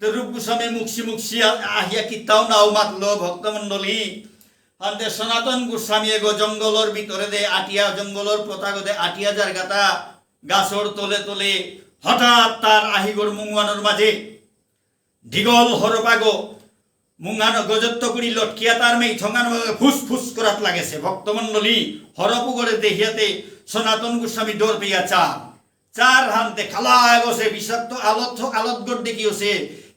রূপ গোস্বামী মুখি আহিয়া কিতাও নাও মাতলো ভক্তমণ্ডলী হাতে সনাতন গোস্বামী এগো জঙ্গলর ভিতরে দে আটিয়া জঙ্গলর পতাগদে আটিয়া যার গাতা গাছর তলে তলে হঠাৎ তার আহিগর মুঙ্গানোর মাঝে ঢিগল হরপাগো মুঙ্গানো গজত্ব করি লটকিয়া তার মেয়ে ঠঙ্গানো ফুস ফুস করাত লাগেছে ভক্তমণ্ডলী হরপুগরে দেখিয়াতে সনাতন গোস্বামী ডর পেয়া চার হানতে খালা গছে বিষাক্ত আলত গড় দেখিওছে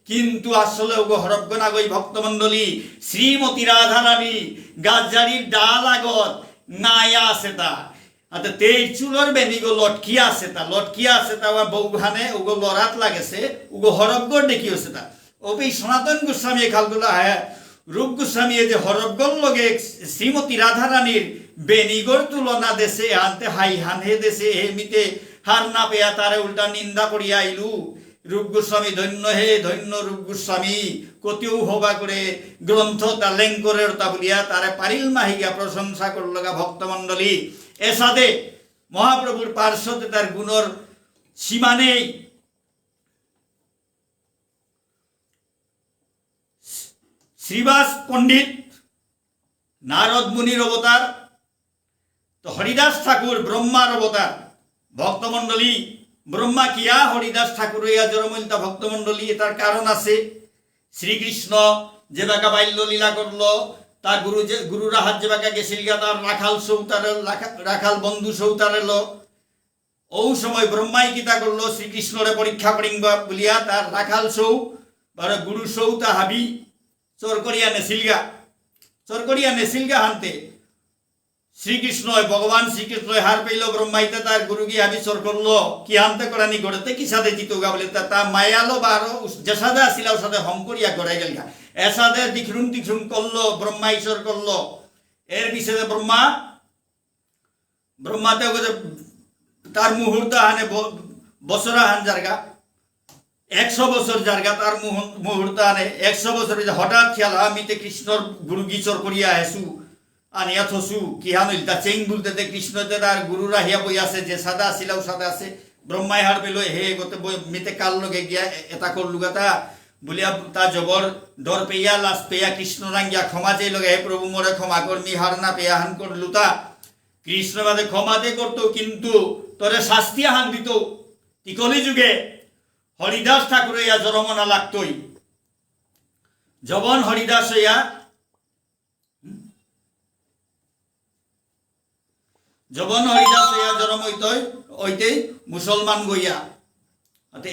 কিন্তু আসলে ওগো হরপ গনা গই ভক্তমণ্ডলী শ্রীমতী রাধারানী গাছজারির ডাল আগত নায়া আছে তা আতে তেই চুলোর বেনিগো লটকিয়া আছে তা বউখানে ওগো লড়াত লাগেছে ওগো হরপ গড় দেখিওছে তা ওই সনাতন গোস্বামী খালগুলা হ্যাঁ রূপ গোস্বামী যে হরফগল লগে শ্রীমতী রাধারানীর বেনিগর তুলনা দেশে আনতে হাই হান হে দেশে হে মিতে হার না পেয়া তারে উল্টা নিন্দা করিয়া আইলু রূপ গোস্বামী ধন্য হে ধন্য রূপ গোস্বামী কতিও হবা করে গ্রন্থ তা লেঙ্করের তা বলিয়া তারে পারিল মাহিগা প্রশংসা করলগা ভক্তমণ্ডলী এসাদে মহাপ্রভুর পার্শ্বতে তার গুণর সীমা নেই। শ্রীবাস পণ্ডিত নারদ মুনির অবতার তো হরিদাস ঠাকুর ব্রহ্মার অবতার ভক্তমণ্ডলী ব্রহ্মা কিয়া হরিদাস ঠাকুর ইয়া জরমলিতা ভক্তমণ্ডলী এটার কারণ আছে শ্রীকৃষ্ণ যে বাঁকা বাল্য লীলা করলো তার গুরুরা হাত যে বাঁকা গেছিল গিয়া তার রাখাল বন্ধু সৌতারেল ও সময় ব্রহ্মাই কিতা করলো শ্রীকৃষ্ণরে পরীক্ষা করিংবা বলিয়া তার রাখাল সৌ গুরু সৌতা হাবি চোর করিয়া নেসিলগা হানতে শ্রীকৃষ্ণ ভগবান শ্রীকৃষ্ণ হার পেল ব্রহ্মাইতে তার গুরু গিয়ে আমি চোর করলো কি হানতে করানি গড়েতে কি সাথে জিতুগা বলে তা মায়ালো বা আরো যে সাথে আসিল ওর সাথে হম করিয়া গড়াই গেল এসাদে দিখরুম করলো ব্রহ্মা ঈশ্বর করলো এর বিষয়ে ব্রহ্মাতে তার মুহূর্ত হানে বছরা হান জারগা 100 বছর জারগা তার মুহূর্ত আনে 100 বছর হঠাৎ খেয়াল আমি তে কৃষ্ণর গুরু গিচর করিয়া হেসু আনিয়া থসু কি হানিল তা চেং বলতে কৃষ্ণতে তার গুরু রাহিয়া বই আছে যে সাদা আসিলাও সাদা আছে ব্রহ্মাই হার পেল হে গতে মিতে কাল লগে গিয়া এটা করলুগা তা বলিয়া তা জবর ডর পেয়া লাশ পেয়া কৃষ্ণ রাঙ্গিয়া ক্ষমা চেয়ে লগে হে প্রভু মোরে ক্ষমা করমি হার না পেয়া হান করলু তা কৃষ্ণ বাদে ক্ষমা দে করতো কিন্তু তোরে শাস্তি হান দিত তিকলি যুগে হরিদাস ঠাকুর ইয়া জরমনা লাগতই জবন হরিদাস ইয়া জরম হইতে মুসলমান গইয়া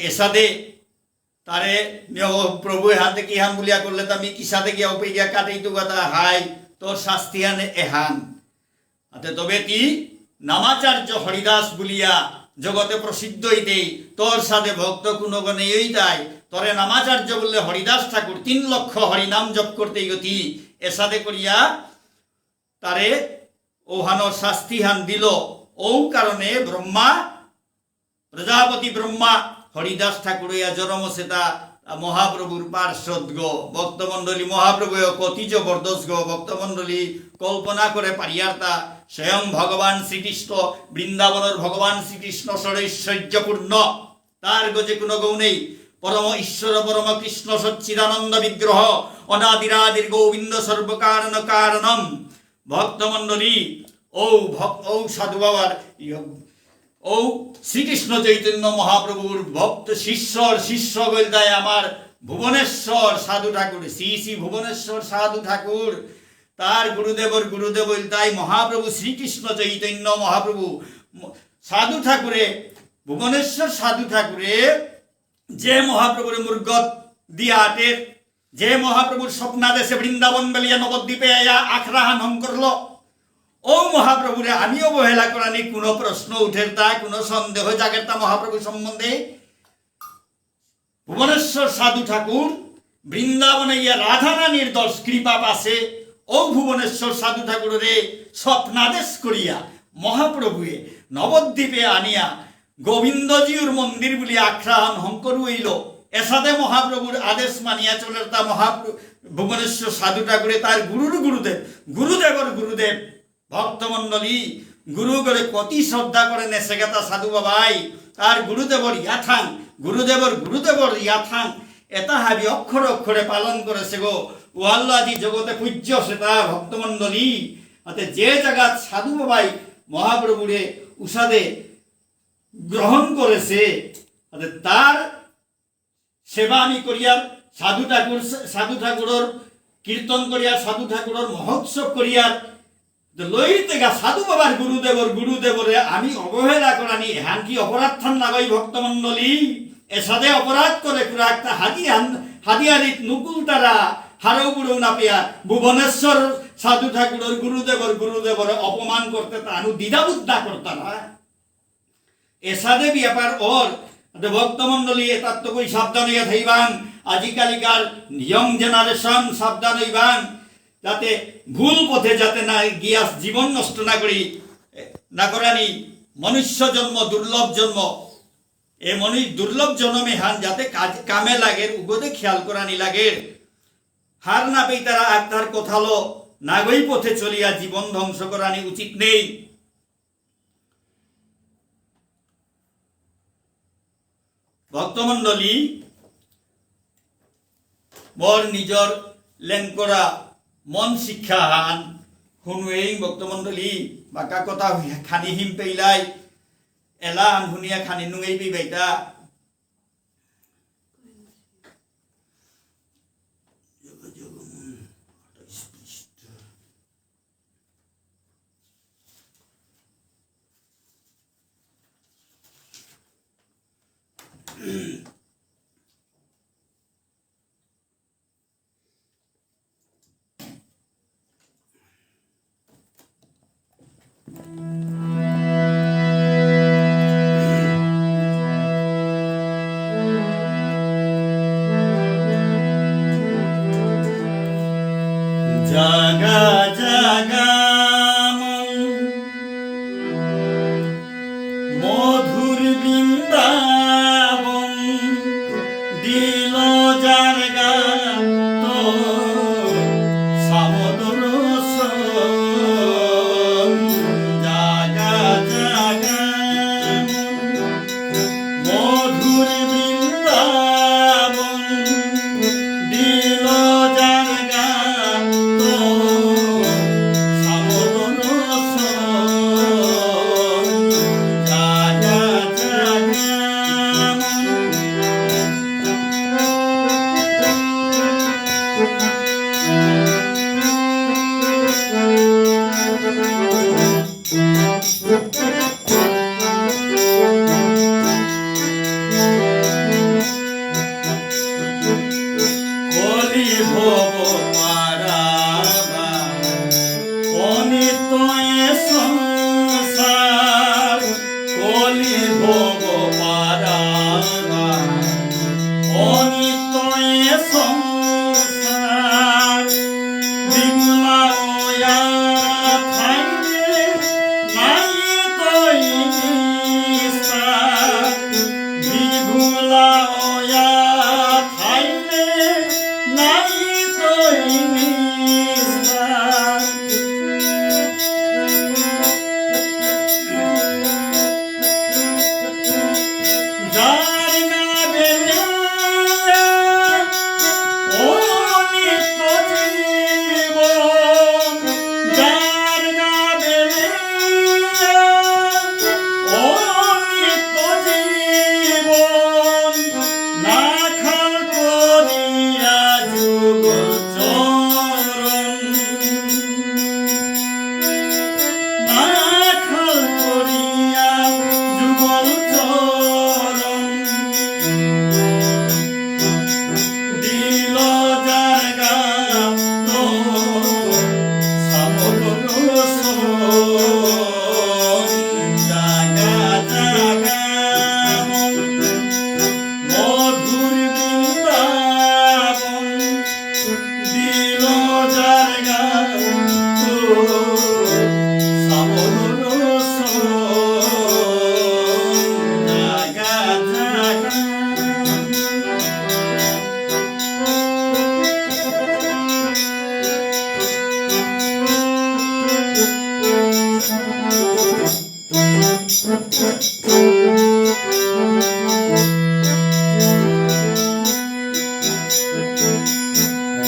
এসাদে তারে প্রভু হাতে কি হান বলিয়া করলে তো আমি কিসাতে গিয়া উপে গিয়া কাটাই তো কথা হাই তোর শাস্তি হানে এহান তবে কি নামাচার্য হরিদাস বলিয়া জগতে প্রসিদ্ধ হইতে তোর সাথে ভক্ত কোনো নেই তাই তরে নামাচার্য বললে হরিদাস ঠাকুর 3 লক্ষ হরিনাম জপ করতে গতি এসাদে করিয়া তারে ওহানো শাস্তি হান দিল ও কারণে ব্রহ্মা প্রজাপতি ব্রহ্মা হরিদাস ঠাকুরইয়া জরমসেতা মহাপ্রভুর পার্শ্বদ গো ভক্তমণ্ডলী মহাপ্রভু কতি জবরদস্ত গো ভক্তমণ্ডলী কল্পনা করে পারিয়ার্তা স্বয়ং ভগবান শ্রীকৃষ্ণ বৃন্দাবনের ভগবান শ্রীকৃষ্ণ ঐশ্বর্যপূর্ণ তার গজে কোনো গৌ নেই পরম ঈশ্বর পরম কৃষ্ণ সচ্চিদানন্দ বিগ্রহ অনাদিরাদির গোবিন্দ সর্বকারণ কারণম ভক্তমণ্ডলী ও সাধু বাবার ও শ্রীকৃষ্ণ চৈতন্য মহাপ্রভুর ভক্ত শিষ্য গলদায় আমার ভুবনেশ্বর সাধু ঠাকুর শ্রী শ্রী ভুবনেশ্বর সাধু ঠাকুর তার গুরুদেব তাই মহাপ্রভু শ্রীকৃষ্ণ চৈতন্য মহাপ্রভু সাধু ঠাকুরে ভুবনেশ্বর সাধু ঠাকুরে যে মহাপ্রভুর মুর্গত দিয়া আটের যে মহাপ্রভুর স্বপ্নাদেশে বৃন্দাবন বেলিয়া নবদ্বীপে আখড়াহান হং করলো ও মহাপ্রভুরে আমি অবহেলা করানি কোনো প্রশ্ন উঠের তা কোনো সন্দেহ জাগের তা মহাপ্রভু সম্বন্ধে ভুবনেশ্বর সাধু ঠাকুর বৃন্দাবনে ইয়া রাধা রানীর দশ কৃপা পাশে ও ভুবনেশ্বর সাধু ঠাকুরে স্বপ্নাদেশ করিয়া মহাপ্রভুয়ে নবদ্বীপে আনিয়া গোবিন্দজিউর মন্দির বলি আখ্যান হংকর হইল এসাদে মহাপ্রভুর আদেশ মানিয়া চলের তা মহাপ্রভু ভুবনেশ্বর সাধু ঠাকুরে তার গুরুদেব ভক্তমণ্ডলী গুরু করে কতি শ্রদ্ধা করে নেশে গেতা সাধু বাবাই তার গুরুদেবর ইয়াথাং এটা হাবি অক্ষরে পালন করেছে গো ওয়াল্ল আজি জগতে পূজ্য সেটা ভক্তমণ্ডলী যে জায়গা সাধু বাবাই মহাপ্রভুরে উষাদে গ্রহণ করেছে তার সেবা আমি করিয়ার সাধু ঠাকুরের কীর্তন করিয়ার সাধু ঠাকুরের মহোৎসব করিয়ার লইতে গা সাধু বাবার গুরুদেবরে আমি অবহেলা করানি হ্যান কি অপরাধ থান লাগাই ভক্তমণ্ডলী এসাদে অপরাধ করে পুরা একটা হাদিয়ারিত নুকুল তারা হারও বুড়ো না পেয়া ভুবনেশ্বর সাধু ঠাকুরের গুরুদেবরে অপমান করতে তানু দ্বিধাবুদ্ধা করতারা এসাদে ব্যাপার ওর ভক্তমণ্ডলী এটার তো কই সাবধান হইয়া থাইবাং আজিকালিকার ইয়ং জেনারেশন সাবধান হইবাং যাতে ভুল পথে যাতে না গিয়া জীবন নষ্ট না করানি মনুষ্য জন্ম দুর্লভ জন্ম এ দুর্লভ জন্মে হান যাতে কামে লাগে উগদে খেয়াল করানি লাগে হার না পেয়ে তারা আত্মার কথালো নাগই পথে চলিয়া জীবন ধ্বংস করানি উচিত নেই ভক্তমণ্ডলী মোর নিজর লেঙ্করা মন শিক্ষা হান শুনুয়েই ভক্তমণ্ডলী বাকা কথা খানি হিম পেইলাই এলা আন শুনিয়া খানি নুঙেই পেইবাইতা জাগা জাগা মধুর বৃন্দাবন দিল জারগা তো সামদর জাগা জাগা মধুর বৃন্দাবন দিল জারগা বিভু ফুলাওয়া থাইলে নাই তৈ নিস্তার যার গাবেলে ও নিত্য জীবন যার গাবেলে ও নিত্য জীবন না খাল করিয়া যুগল চরণ না খাল করিয়া যুগল চরণ দিল যার গান সামর জাগা জাগা মধুর বৃন্দাবন দিল যার গান সামর জাগা জাগা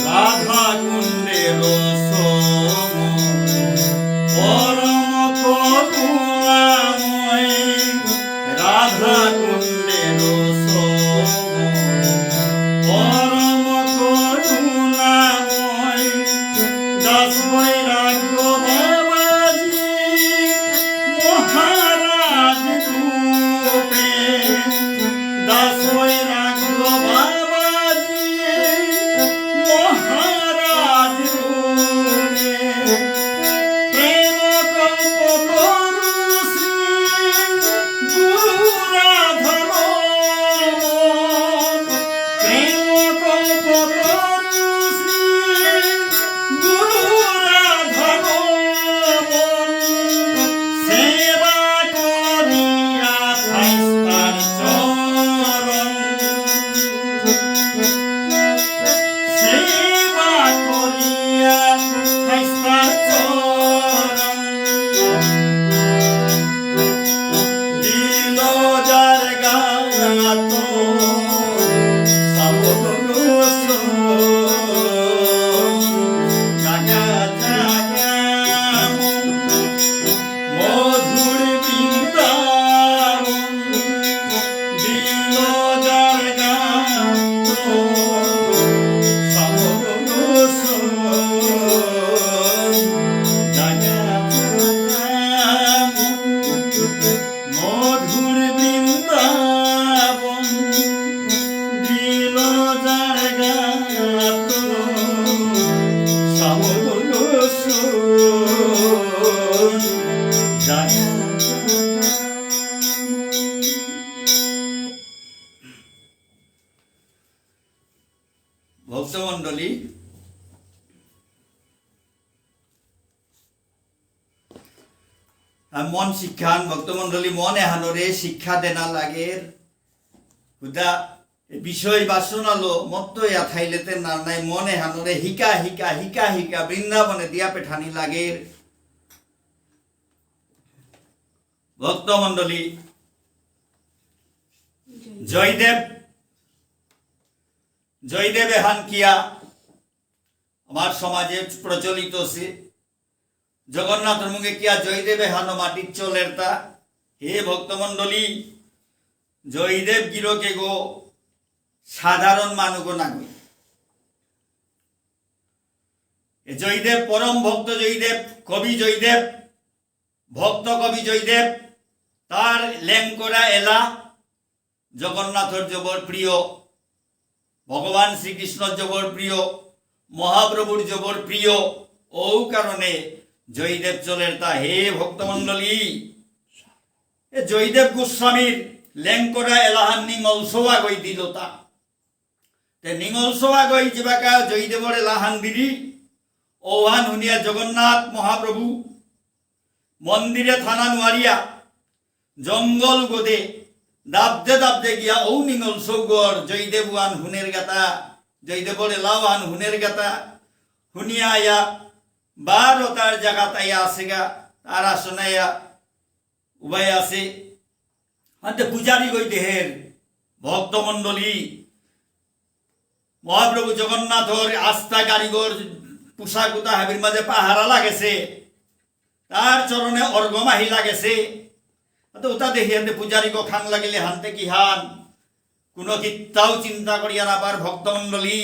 রাধা কুণ্ডের সম পরম করুণাময় রাধা কুণ্ডের সম পরম করুণাময় দাস বৈরাগ্য বাবাজি মহারাজ রূপে দাস বৈরাগ্য বাবাজি মহারাজ রূপে প্রেম কল্প তরু শ্রী গুরু রাধারমণ প্রেম কল্প তরু শ্রী গুরু রাধারমণ সেবা করিয়া থাইস্তার চরণ সেবা করিয়া থাইস্তার চরণ দিল যার গাত সাবরস জাগা জাগা মধুর বৃন্দাবন দিল যার গাত সাবরস জাগা জাগা মধুর বৃন্দাবন দিল যার গাত সাবরস জাগা ভক্তমণ্ডলী মন শিক্ষান ভক্তমণ্ডলী মন এহানরে শিক্ষা দেনা লাগের হুদা বিষয় বাসনালো মত্ত থাইলেতে না নাই মন এহানরে হিকা হিকা হিকা হিকা বৃন্দাবনে দিয়া পেঠানি লাগের ভক্তমণ্ডলী জয়দেব জয়দেব এহান কিয়া আমার সমাজে প্রচলিত সে জগন্নাথের মুখে কিয়া জয়দেব এহান মাটির চলের তা হে ভক্তমণ্ডলী জয়দেব গিরকে গো সাধারণ মানুষ না গই জয়দেব পরম ভক্ত জয়দেব কবি জয়দেব ভক্ত কবি জয়দেব তার লেঙ্করা এলা জগন্নাথর জবর প্রিয় ভগবান শ্রীকৃষ্ণ জবর প্রিয় মহাপ্রভুর জবর প্রিয় ও কারণে জয়দেব চলের তা হে ভক্তমণ্ডলী জয়দেব গোস্বামীর লেঙ্করা এলাহান নিঙলসোয়া গই দিল তা নিঙলসোয়া গই যেবাকা জয়দেবর এলাহান দিলি ওহান হুনিয়া জগন্নাথ মহাপ্রভু মন্দিরে থানা নোয়ারিয়া জঙ্গল গোদে দাবদে গিয়া ঔ নিঙল সৌগর জয়দেব আন হুনের গাতা জয়দেবর এলাও আন হুনের গাতা হুনিয়া আয়া বারো তার জায়গা তাইয়া আছে গা তার আসনাইয়া উভয় আছে হাতে পূজারি গই দেহের ভক্তমণ্ডলী মহাপ্রভু জগন্নাথর আস্থা কারিগর পোশাক উতা হাবির মাঝে পাহারা লাগেছে তার চরণে অর্ঘমাহি লাগেছে ওটা দেখি হাতে পূজারি গো খান লাগিলে হানতে কি হান কোনো কিত্তাও চিন্তা করিয়া না পার ভক্তমণ্ডলী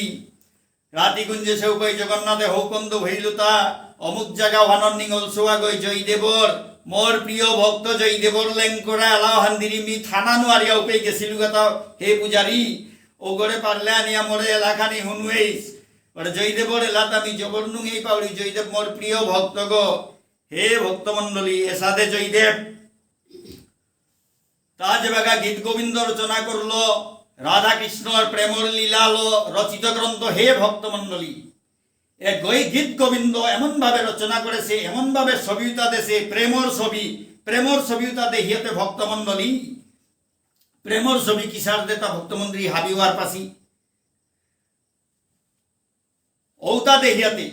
রাতি গুঞ্জে সেও কই জগন্নাথে হৌকন্দ ভৈলুতা অমুক জায়গা হানন নিঙল সোয়া গই জয়দেবর মোর প্রিয় ভক্ত জয়দেবর লেঙ্করা এলাও হান্দিরি মি থানা নোয়ারিয়া উপে গেছিল কথা হে পূজারি ও গড়ে পারলে আনিয়া মোরে এলাখানি হুনুয়েস ওরে জয়দেবর এলাত আমি জবর নুঙেই পাউরি জয়দেব মোর প্রিয় ভক্ত গো হে ভক্তমণ্ডলী এসাদে জয়দেব তা যে বাগা গীত গোবিন্দ রচনা করলো রাধা কৃষ্ণর প্রেমর লীলালো রচিত গ্রন্থ হে ভক্তমণ্ডলী এ গই গীত গোবিন্দ এমন ভাবে রচনা করেছে এমন ভাবে ছবিতা দেশে প্রেমর ছবিতা দেহিয়াতে ভক্তমণ্ডলী প্রেমর ছবি কিসার দেতা ভক্তমন্ত্রী হাবিওয়ার পাশি ঔতা দেহিয়াতে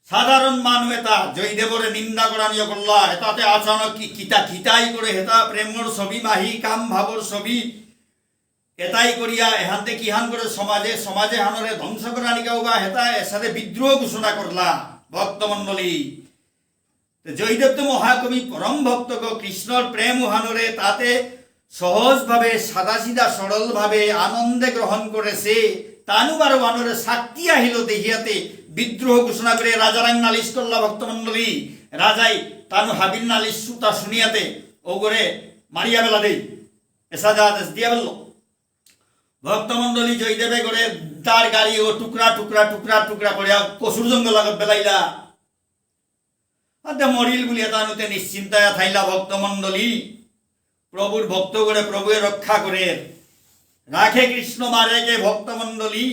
সাধারণ মানুষ এটা জয়দেবরে নিন্দা করা নিয়ে করলা এটাতে আচানক কিতাই করে হেতা প্রেমর ছবি মাহি কাম ভাবর ছবি এটাই করিয়া এহান্তে কিহান করে সমাজে হানরে ধ্বংস করা নিকাও বা হেতা এর সাথে বিদ্রোহ ঘোষণা করলা ভক্তমণ্ডলী জয়দেব তো মহাকবি পরম ভক্ত গো কৃষ্ণর প্রেম হানরে তাতে সহজভাবে সাদাসিধা সরলভাবে আনন্দে গ্রহণ করেছে তানুবারও হানরে শাক্তি আহিল দেহিয়াতে বিদ্রোহ ঘোষণা করে রাজারাং নালিশ করলা ভক্তমণ্ডলী রাজাই তানু হাবির নালিশ তা শুনিয়াতে ও করে মারিয়া বেলা দেই এসাদা আদেশ দিয়া বলল ভক্তমণ্ডলী জয়দেবে করে তার গাড়ি ও টুকরা টুকরা টুকরা টুকরা করে পশুর জঙ্গল আগত বেলাইলা মরিল বলিয়া তানুতে নিশ্চিন্তায় থাইলা ভক্তমণ্ডলী প্রভুর ভক্ত করে প্রভুয়ে রক্ষা করে রাখে কৃষ্ণ মারে কে ভক্তমণ্ডলী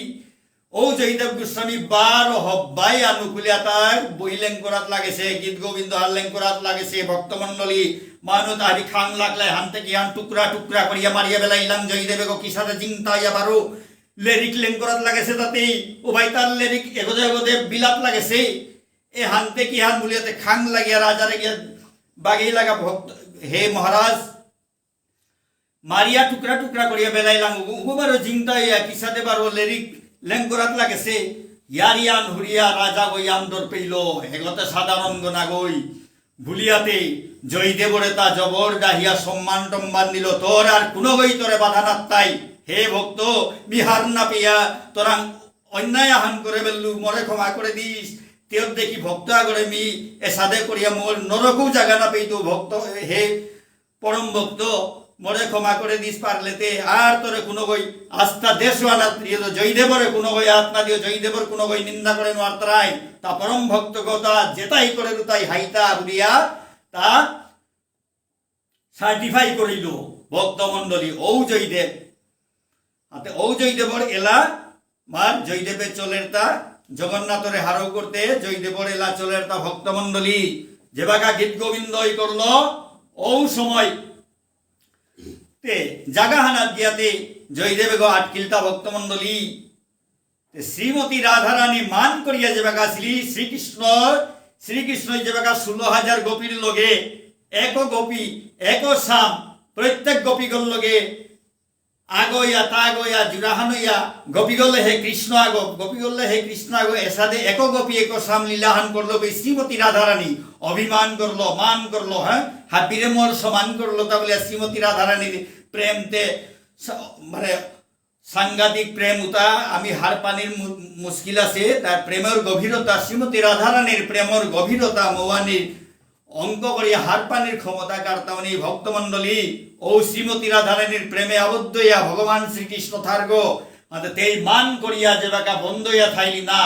ও জয়দেব গোস্বামী বার হব্বাই আনুকুলিয়া তার বই লেঙ্করাত লাগেছে গীত গোবিন্দ হার লেঙ্করাত লাগেছে ভক্তমণ্ডলী মানু তাহারি খাং লাগলে হানতে কি হান টুকরা টুকরা করিয়া মারিয়া বেলাইলাম জয়দেবে গো কিসাতে চিন্তাইয়া বারো লেরিক লেঙ্করাত লাগেছে তাতেই ও ভাই তার লেরিক এগোদে এগোদে বিলাপ লাগেছে এ হানতে কি হান বলিয়াতে খাং লাগিয়া রাজারে গিয়া বাগেই লাগা ভক্ত হে মহারাজ মারিয়া টুকরা টুকরা করিয়া বেলাইলাম উবারও চিন্তাইয়া কিসাতে বারো লেরিক লেঙ্করাত লাগেছে ইয়ারিয়ান হুরিয়া রাজা গই আমদর পেইল হেগতে সাধারণ গনা গই ভুলিয়াতে জয়দেবরে তা জবর ডাহিয়া সম্মান টম্মান দিল তোর আর কোনো গই তোরে বাধা নাত্তাই হে ভক্ত বিহার না পেয়া তোরা অন্যায় আহান করে বেললু মরে ক্ষমা করে দিস তেও দেখি ভক্ত আগরে মি এ সাদে করিয়া মোর নরকও জায়গা না পেইতো ভক্ত হে পরম ভক্ত মরে ক্ষমা করে দিস পারলেতে আর তোরে কোনো গই আস্থা দেশওয়ালা প্রিয় জয়দেবরে কোনো গই আত্মা দিও জয়দেবর কোনো গই নিন্দা করে মাত্রাই তা পরম ভক্ত কথা যেটাই করে তাই হাইতা বুড়িয়া তা সার্টিফাই করিল ভক্তমণ্ডলী ও জয়দেব হাতে ও জয়দেবর এলা মার জয়দেবের চলের তা জগন্নাথরে হারও করতে জয়দেবর এলা চলের তা ভক্তমণ্ডলী যেবাকা গীত গোবিন্দই করলো ও সময় জাগাহানা দিয়াতে জয়দেবে গো আটকিলতা ভক্তমণ্ডলী শ্রীমতী রাধারানী মান করিয়া যে বাগা শ্রীকৃষ্ণ যে বাগা 16,000 গোপীর লগে এক গোপী এক সাম প্রত্যেক গোপীগণ লগে আগইয়া তাগইয়া জুরাহানইয়া গোপীগলে হে কৃষ্ণ আগ গোপীগলে হে কৃষ্ণ আগ এসাদে এক গোপী এক সাম লীলাহান করলো শ্রীমতী রাধারানী অভিমান করলো মান করলো হ্যাঁ হাবিরে মোর সমান করলো তা বলে শ্রীমতী রাধারানীর প্রেমতে মানে সাংঘাতিক প্রেম উতা আমি হার পানির মুশকিল আছে তার প্রেমের গভীরতা শ্রীমতী রাধারানীর প্রেমর গভীরতা মৌয়ানির অঙ্ক করিয়া হার পানির ক্ষমতা কার্তামনি ভক্তমণ্ডলী ও শ্রীমতী রাধারানীর প্রেমে আবদ্ধ হইয়া ভগবান শ্রীকৃষ্ণ থার্গ তেই মান করিয়া যে বাকা বন্ধ হইয়া থাইলি না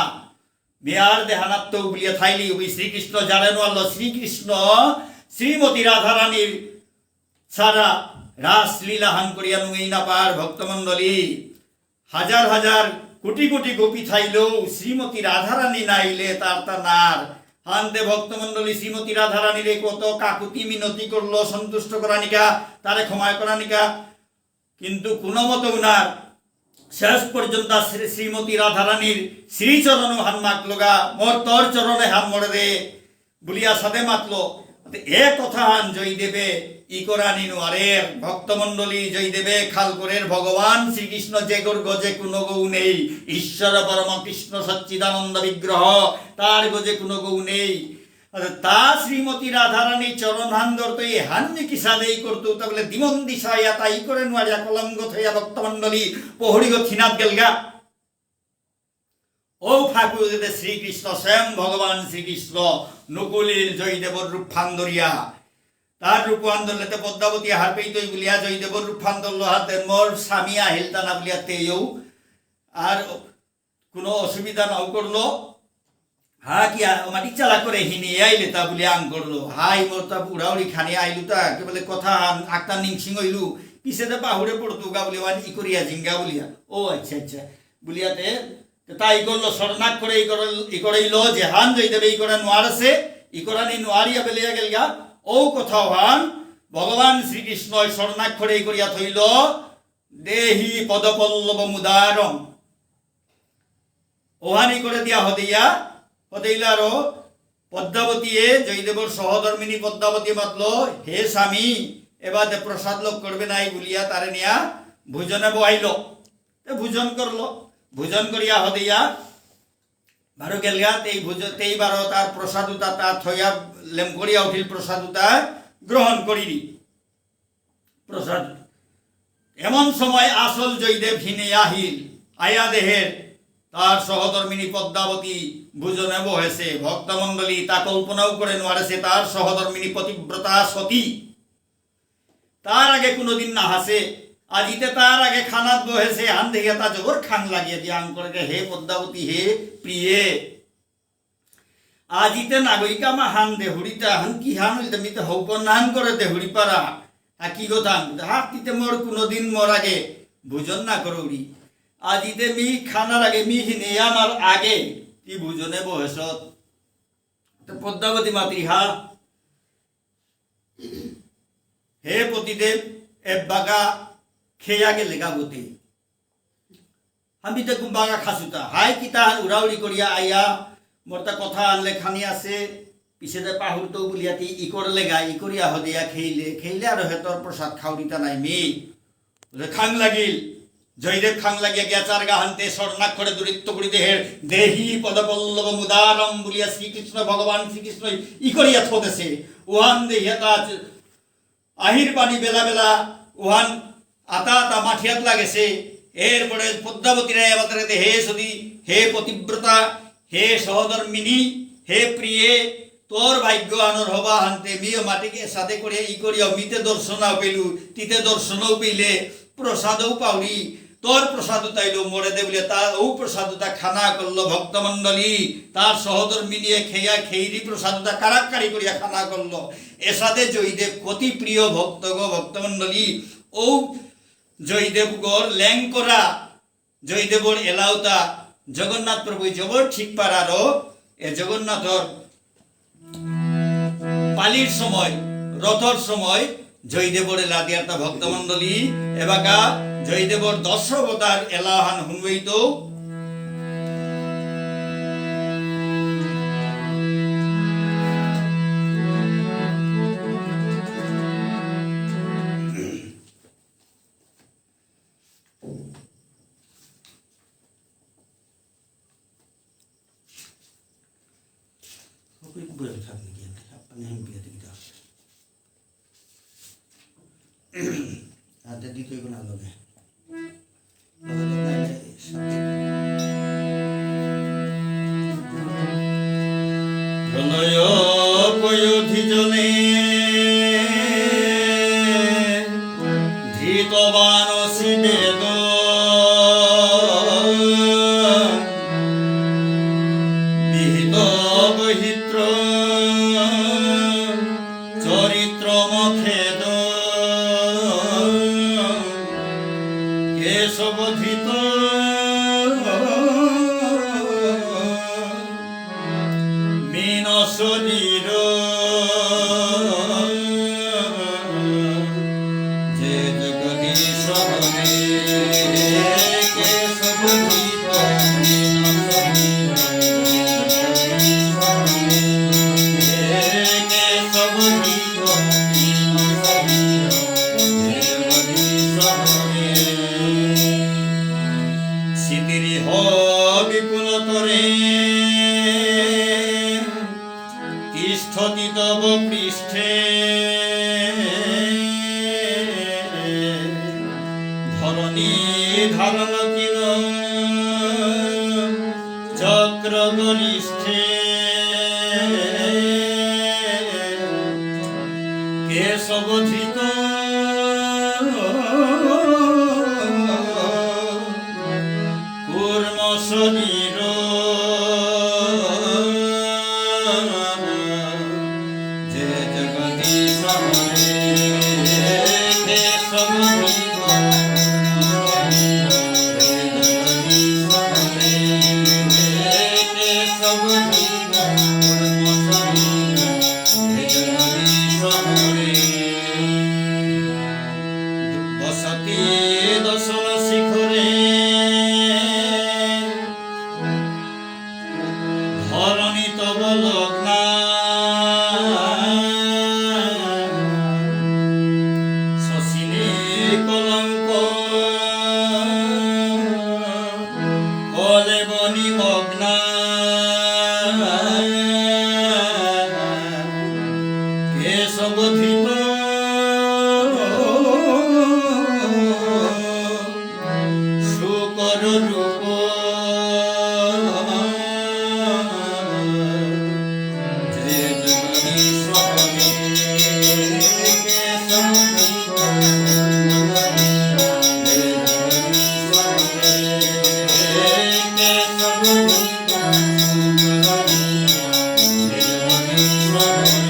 মেয়ার দেহানাত্ম বলিয়া থাইলি ওই শ্রীকৃষ্ণ জানেন শ্রীকৃষ্ণ শ্রীমতী রাধারানীর সারা রাসলীলাহান করিয়া নুই না পার ভক্তমণ্ডলী হাজার হাজার কোটি কোটি গোপী থাইলেও শ্রীমতী রাধারানী নাইলে তার তা নার হান্তে ভক্তমণ্ডলী শ্রীমতী রাধারানীর কত কাকুতি মিনতি করলো সন্তুষ্ট করা নিকা, তারে ক্ষমা করা নিকা, কিন্তু কোনো মতো উনার শেষ পর্যন্ত শ্রীমতী রাধারানীর শ্রীচরণ হান মাতলগা, মোর তোর চরণে হাম মরে দে বলিয়া সাদে মাতলো। এ কথা হান জয়দেবে ই করা নিনু আরের ভক্তমণ্ডলী জয়দেবে খালকরের ভগবান শ্রীকৃষ্ণ যে গোর গজে কোনো গৌ নেই, ঈশ্বর পরম কৃষ্ণ সচ্চিদানন্দ বিগ্রহ তার গজে কোনো গৌ নেই। তা শ্রীমতী রাধারানী চরণ হান ধরতো এই হান্নি কি সাদেই করতো, তা বলে দিমন দিশাইয়া তাই করে নোয়ারিয়া কলঙ্গ থইয়া ভক্তমণ্ডলী পহড়ি গো থিনাত গেলগা। ও ঠাকুর শ্রীকৃষ্ণ স্বয়ং ভগবান শ্রীকৃষ্ণ নকুলীর জয়দেবর রূপ ফান ধরিয়া তার রূপান ধরলেতে পদ্মাবতী হার পেইতই বলিয়া জয়দেবর রূপ ফান ধরল হাতে মোর স্বামী আহিল টানা বলিয়া তেও আর কোনো অসুবিধা নাও করলো। হা কি মাটি চালা করে হিনি আইলে তা বলিয়া আং করলো। হাই মোর তা উড়াউড়ি খানি আইলু তা কে বলে কথা আক্তা নিংসিং হইলু পিছেতে পাহুড়ে পড়তু গা বলিয়া ই করিয়া জিঙ্গা বলিয়া। ও আচ্ছা আচ্ছা বলিয়াতে তাই করলো শরণাক করে ই করেইল যে হান জয়দেবে ই করে নোয়ার আছে ই করা নি নোয়ারিয়া বেলিয়া গেল গা। ও কোথাও হান ভগবান শ্রীকৃষ্ণ শরণাক করে ই করিয়া থইল দেহি পদপল্লব মুদারম ওহানি করে দিয়া হতেইলারো পদ্মাবতী জয়দেবর সহধর্মিনী পদ্মাবতী মাতলো হে স্বামী এবার প্রসাদ লোক করবে নাই বলিয়া তারে নিয়া ভোজনে বহাইল। ভোজন করলো, ভোজন করিয়া হদিয়া বারো গেলগা তেই বারো তার প্রসাদুতা তা থইয়া লেম করিয়া উঠিল প্রসাদুতা গ্রহণ করিনি প্রসাদ। এমন সময় আসল জয়দেব হিনে আহিল আয়া দেহের তার সহধর্মিনী পদ্মাবতী ভোজনে বহেছে। ভক্তমণ্ডলী তা কল্পনাও করে নোয়ারেছে তার সহধর্মিনী পতিব্রতা সতী তার আগে কোনোদিন না হাসে, আজিতে তার আগে খানাত বহেছে। হান দেখে তা জবর খান লাগিয়ে দিয়ে আং করে হে পদ্মাবতী হে প্রিয়ে আজিতে নাগরিকা মা হান দেহুড়িটা হান কি হান হইতে মিতে হৌক নান করে দেহুড়ি পারা আর কি কথা হাতিতে মোর কোনোদিন মোর আগে ভোজন না করৌড়ি আজিতে মি খানার আগে মি হিনে আমার আগে কি ভোজনে বহেছ। পদ্মাবতী মাতৃহা হে পতিদেব এ বাগা খেয়া গেলে গাবতে আমি তো বাগা খাসুতা হাই কিতা উড়াউড়ি করিয়া আইয়া মোরটা কথা আনলে খানি আছে পিছেতে পাহুরতো বলিয়াতি ই করলে গা ই করিয়া হদিয়া খেইলে আর হেতর প্রসাদ খাউরিতা নাই মি খাং লাগিল। জয়দেব খাং লাগিয়া গিয়া চার গা হানতে স্বর্ণাক করে দূরিত্ব করি দেহের দেহি পদপল্লব মুদারম বলিয়া শ্রীকৃষ্ণ ভগবান শ্রীকৃষ্ণ ই করিয়া থোদেছে। ওহান দেহিয়া তা আহির পানি বেলা বেলা ওহান আতা আতা মাঠিয়াত লাগেছে। এরপরে পদ্মাবতী রায় আবার হে সদী হে পতিব্রতা হে সহধর্মিনী হে প্রিয়ে তোর ভাগ্য আনর হবা হানতে মিও মাটিকে সাথে করে ই করিয়া মিতে দর্শনাও পেলু তিতে দর্শনও পেলে প্রসাদও পাউরি তোর প্রসাদ তাইলো মরে দে বলে তার ও প্রসাদটা খানা করলো ভক্তমণ্ডলী তার সহধর্মিনী খেয়া খেইরি প্রসাদটা কারাক্কারি করিয়া খানা করলো। এসাদে জয়দেব কতি প্রিয় ভক্ত গো ভক্তমণ্ডলী ও জয়দেব গর ল্যাং করা জয়দেবর এলাউতা জগন্নাথ প্রভু জবর ঠিক পারারও এ জগন্নাথর পালির সময় রথর সময় জয়দেবর এলা দিয়াতা ভক্তমণ্ডলী এবাকা জয়দেবর 10 অবতার এলাহান হুনবইত ada di kau guna loge. Ronoyo koyo dhijone dhitobano sibedo bihito bohitro চরিত্র মথেদ কেশবধিত মিনস স্মৃতিরিহ বিপুলতরে তিষ্ঠতি তব পৃষ্ঠে ধরণী ধারণ কিল চক্র গরিষ্ঠে কেশবধৃত কূর্ম শরীর যে জগদীশ বসতি দশন শিখরে ধরণী তব লগ্না শশিনী কলঙ্ক কলেব নিমগ্না কেশবধৃত শুকর রূপ যে জগদীশ হরে কেশবধৃত যে জগদীশ হরে কেশবধৃত যে জগদীশ হরে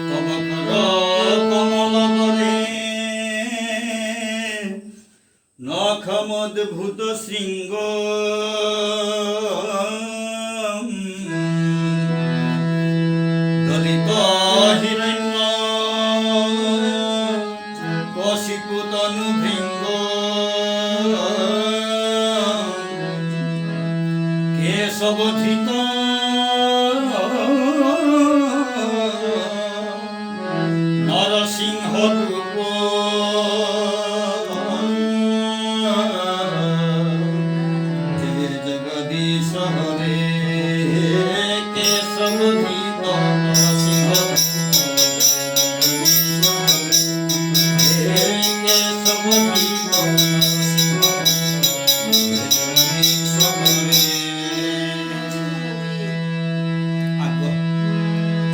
তব কর কমল বরে নখমদ্ভুত শৃঙ্গ দলিত হিরণ্য কশিপুতনু ভৃঙ্গ কেশবধৃত নরসিংহ রূপ যে জগদীশ হরে কেশবধৃত নরসিংহ কেশবধৃত নরসিংহ যে জগদীশ হরে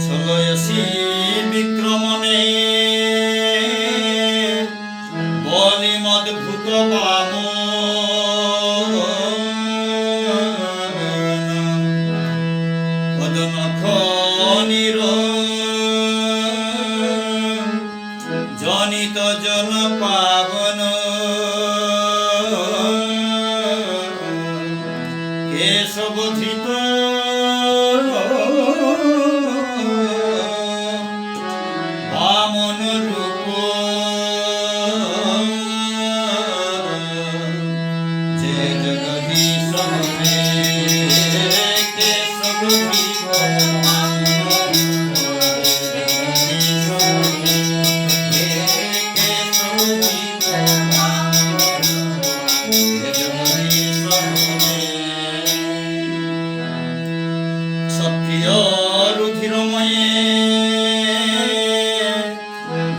ছলয়সী বিক্রমণে বলিমদ্ভুত বাম পদনখ নির জনিত জন পাবন কেশবধৃত বামন রূপ যে জগদীশ হরে কেশবধৃত সক্রিয় রুধিরময়ে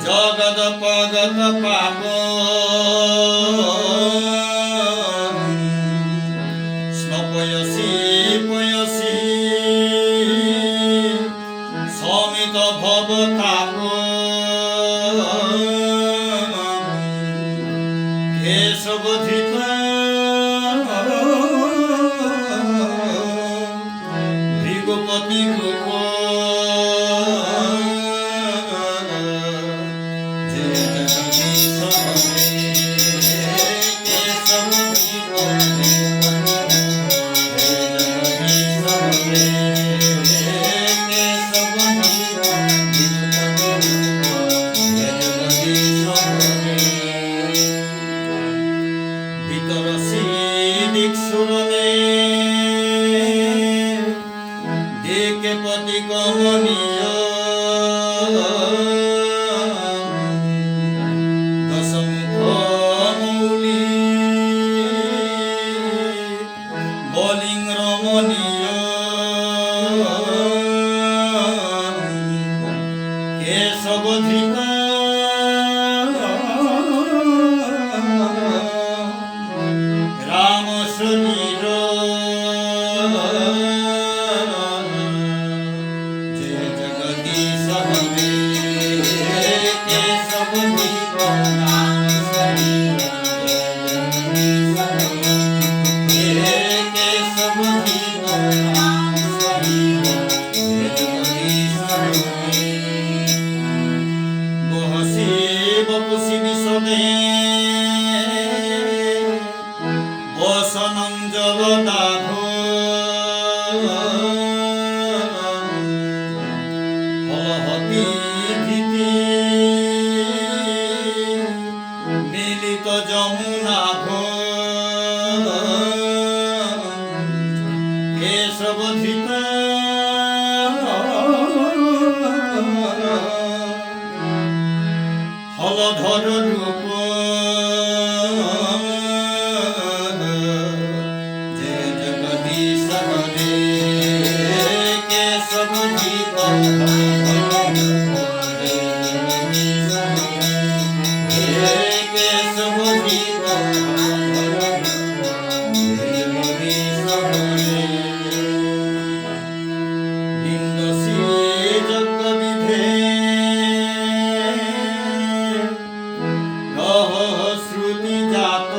জগদ পগত পাপ স্নপয়সী পয়সী সমিত ভব তাপ কেশবধৃত ভৃগুপতি রূপ যে জগদীশ হরে কেশবধৃত যে জগদীশ হরে কেশবধৃত যে জগদীশ হরে ভিতরসী দিক্সুরদে দিকে পতি দাভ হলহতি ভীতি মিলিত যমুনাভ কেশবধিত হলধর রূপ জয় জগদীশ হরে কেশবধিত শ্রুতি জাত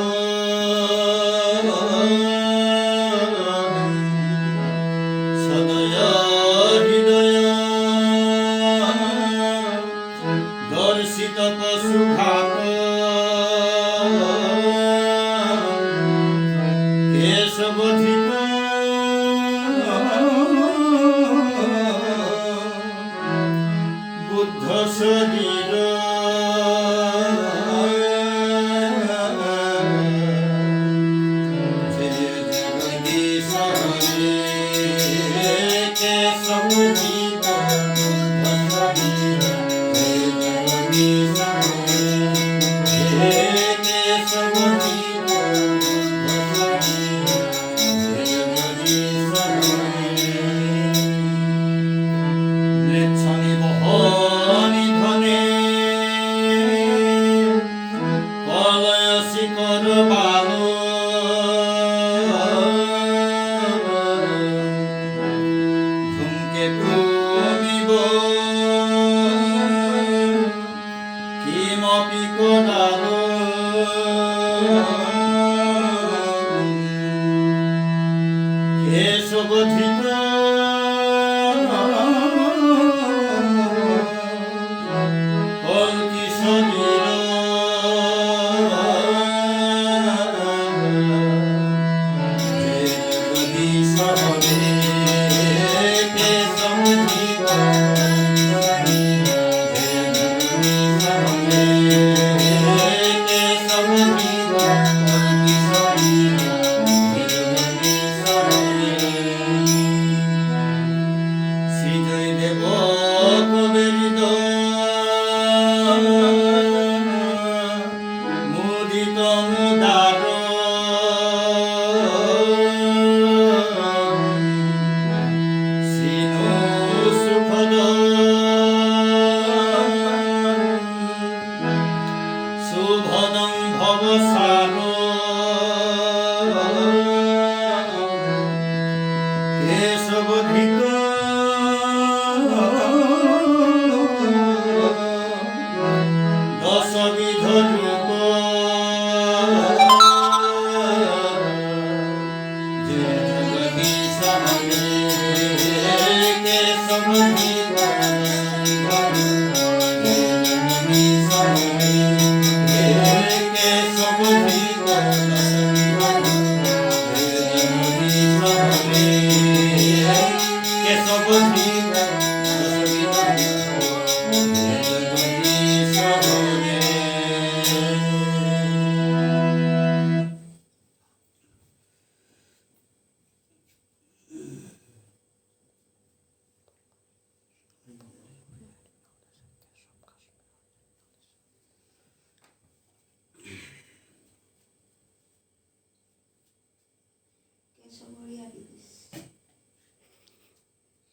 সদয় হৃদয় দর্শিত পশু ঘাত কেশবধিত বুদ্ধ শরীর কেশবধিত কল্কি শরীর জয় জগদীশ হরে কেশবধিত শুভদং ভবসার কেশবধিত দশবিধ রূপ জয় জগদীশ হরে কেশবধিত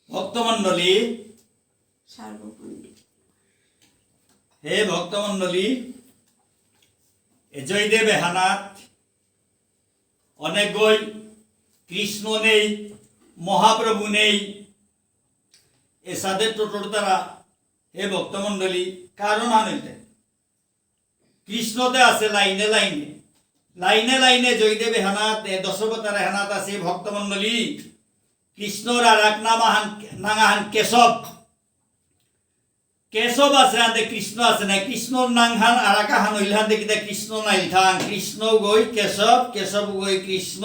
ভক্তমণ্ডলী হে ভক্তমণ্ডলী জয়দেব এহানাত অনেকই কৃষ্ণ নেই মহাপ্রভু নেই এসাদের টোটোর তারা হে ভক্তমণ্ডলী কারণ আনইতে কৃষ্ণতে আছে লাইনে লাইনে লাইনে লাইনে জয়দেব এহানাত দশবতার এহানাত আছে ভক্তমণ্ডলী কৃষ্ণর আর এক নাঙাহান কেশব কেশব আছে আনতে কৃষ্ণ আছে না কৃষ্ণর নাংহান আর এক হান হইলহান দেখি কৃষ্ণ নাইলথান কৃষ্ণ গই কেশব কেশব গই কৃষ্ণ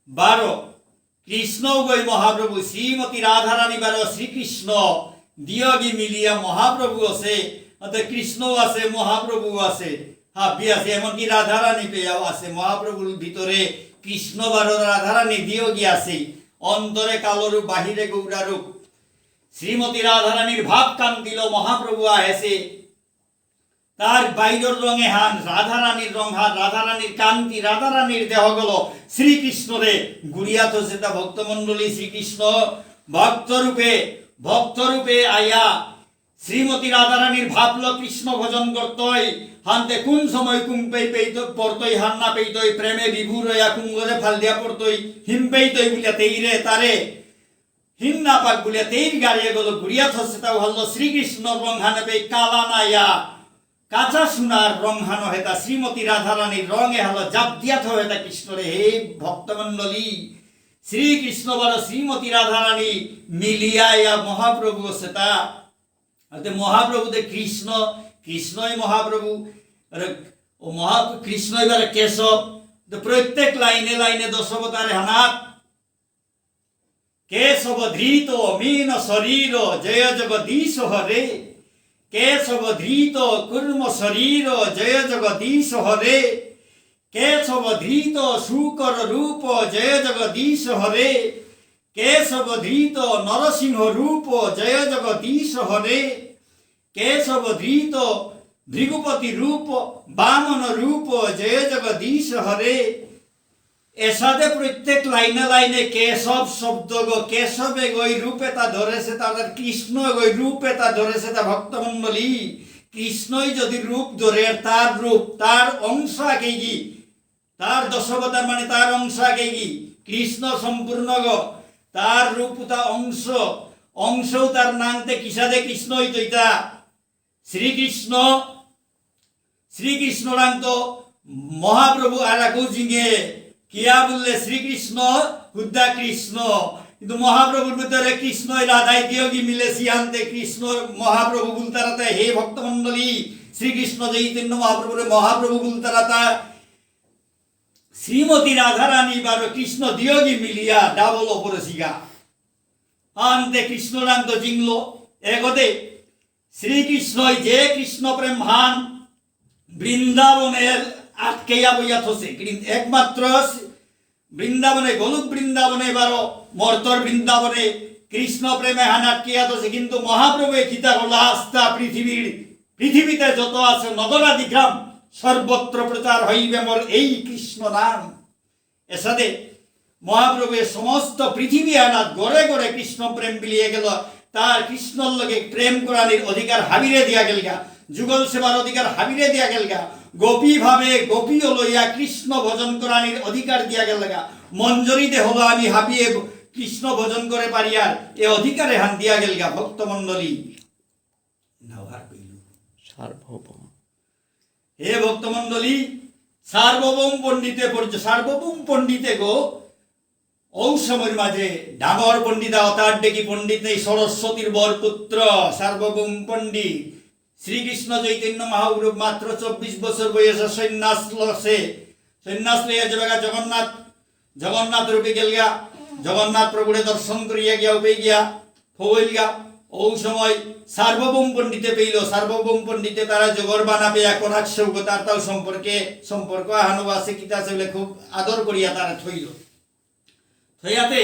বারো কৃষ্ণ গৈ মহাপ্রভু শ্রীমতী রাধারানী বারো শ্রীকৃষ্ণ দিয়গি মিলিয়া মহাপ্রভু আছে, অর্থাৎ কৃষ্ণও আছে মহাপ্রভু আছে, হাবি আছে, এমনকি রাধারানী পেয়াও আছে। মহাপ্রভুর ভিতরে কৃষ্ণ বারো রাধারানী দিয়গি আছে। অন্তরে কালরূপ বাহিরে গৌরারূপ। শ্রীমতী রাধারানীর ভাব কান্দিল মহাপ্রভু আহেছে, তার বাইরের রঙে হান রাধারানীর রং হান, রাধারানীর কান্তি, রাধারানীর দেহ গেল শ্রীকৃষ্ণরে গুড়িয়া থসে। তা ভক্তমন্ডলী শ্রীকৃষ্ণ ভক্তরূপে আয়া শ্রীমতী রাধারানীর ভাবল কৃষ্ণ ভজন করতই, হানতে কোন সময় কুম্পেই পেইত পড়তই, হান না পেইতই প্রেমে বিভুর হইয়া কুঙ্গরে ফাল দিয়া পড়তই, হিম পেইতই বলিয়া তেইরে তারে হিম না পাক বলিয়া তেইর গাড়িয়ে গেল গুড়িয়া থসে। তাও হল শ্রীকৃষ্ণ রং হানে পেই কালা নাইয়া কাঁচা সোনার রং হানো হেতা শ্রীমতী রাধারানীর রঙে হলো জাপ দিয়া থ হেতা কৃষ্ণরে। হে ভক্তমন্ডলী শ্রীকৃষ্ণ বড় শ্রীমতী রাধারানী মিলিয়া মহাপ্রভু সেতা। মহাপ্রভুতে কৃষ্ণ, কৃষ্ণই মহাপ্রভু, ও কৃষ্ণ এবারে কেশব। প্রত্যেক লাইনে লাইনে দশবতারে হানাত কেশব ধৃত মীন শরীর জয় জগদীশ হরে, কেশব ধৃত কুর্ম শরীর জয় জগদীশ হরে, কেশব ধৃত শুকর রূপ জয় জগদীশ হরে, কেশব ধৃত নরসিংহ রূপ জয় জগদীশ হরে, কেশব ধৃত ভৃগুপতি রূপ বামন রূপ জয় জগদীশ হরে। এসাদে প্রত্যেক লাইনে লাইনে কেশব শব্দ গো, কেশবে গই রূপে তা ধরেছে, তাদের কৃষ্ণ গই রূপে তা ধরেছে। তা ভক্তমন্ডলী কৃষ্ণই যদি রূপ ধরে, তার রূপ তার অংশ আগে গি, তার দশবতার মানে তার অংশ আগে গি, কৃষ্ণ সম্পূর্ণ গো, তার রূপ তা অংশ, অংশও তার নামতে কিসাদে কৃষ্ণই তৈতা শ্রীকৃষ্ণ। শ্রীকৃষ্ণ রান্ত মহাপ্রভু আর জিঙে কিয়া বললে শ্রীকৃষ্ণ হুদ্দা কৃষ্ণ, কিন্তু মহাপ্রভুর ভিতরে কৃষ্ণই রাধাই দিয়োগী মিলে সিয়ান্তে কৃষ্ণ মহাপ্রভু বলতারাতে। হে ভক্তমন্ডলী শ্রীকৃষ্ণ চৈতন্য মহাপ্রভুরে মহাপ্রভু বলতারাতা, শ্রীমতী রাধারানী বারো কৃষ্ণ দিয়োগী মিলিয়া ডাবল ওপরে সিগা আনতে কৃষ্ণ রান্ত জিংল। এগোতে শ্রীকৃষ্ণই যে কৃষ্ণ প্রেম ভান বৃন্দাবনের আটকেয়া বইয়া থসে, একমাত্র বৃন্দাবনে গোলক বৃন্দাবনে বারো মর্তর বৃন্দাবনে কৃষ্ণ প্রেমে হান আটকেয়া থসে। কিন্তু মহাপ্রভু খিতা হল আস্থা পৃথিবীতে যত আছে নগরাদি গ্রাম সর্বত্র প্রচার হইবে মোর এই কৃষ্ণ নাম। এসাদে মহাপ্রভুর সমস্ত পৃথিবী আনাত গড়ে গড়ে কৃষ্ণ প্রেম বিলিয়ে গেল। তার কৃষ্ণর লগে প্রেম করানির অধিকার হাবিরে দিয়া গেল গা, যুগল সেবার অধিকার হাবিরে দিয়া গেল গা, গোপী ভাবে গোপী লইয়া কৃষ্ণ ভজন করানির অধিকার দিয়া গেল গা। মঞ্জরিতে হলো আমি হাবিয়ে কৃষ্ণ ভজন করে পারি, আর এ অধিকারে হান দিয়া গেল গা। ভক্তমন্ডলী সার্বভৌম, হে ভক্তমন্ডলী সার্বভৌম পণ্ডিতে পড়ছে, সার্বভৌম পণ্ডিতে গো ঔ সময়ের মাঝে ডাঙর পণ্ডিতা অতার ডেকি পণ্ডিত নেই, সরস্বতীর বরপুত্র সার্বভৌম পণ্ডিত শ্রীকৃষ্ণ চৈতন্য মহাপ্রভু মাত্র 24 বছর বয়সে সন্ন্যাস লইয়া যাবে জগন্নাথ রূপে গেল গা। জগন্নাথ প্রভুরে দর্শন করিয়া গিয়া উপে গিয়া হইল গা। ও সময় সার্বভৌম পণ্ডিতে পেইল, সার্বভৌম পণ্ডিতে তারা জগর বানাবে এখন আকসৌক তার তাও সম্পর্ক আহানো আছে কিতা আছে বলে খুব আদর করিয়া তারা থইল। থইয়াতে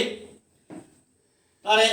তারে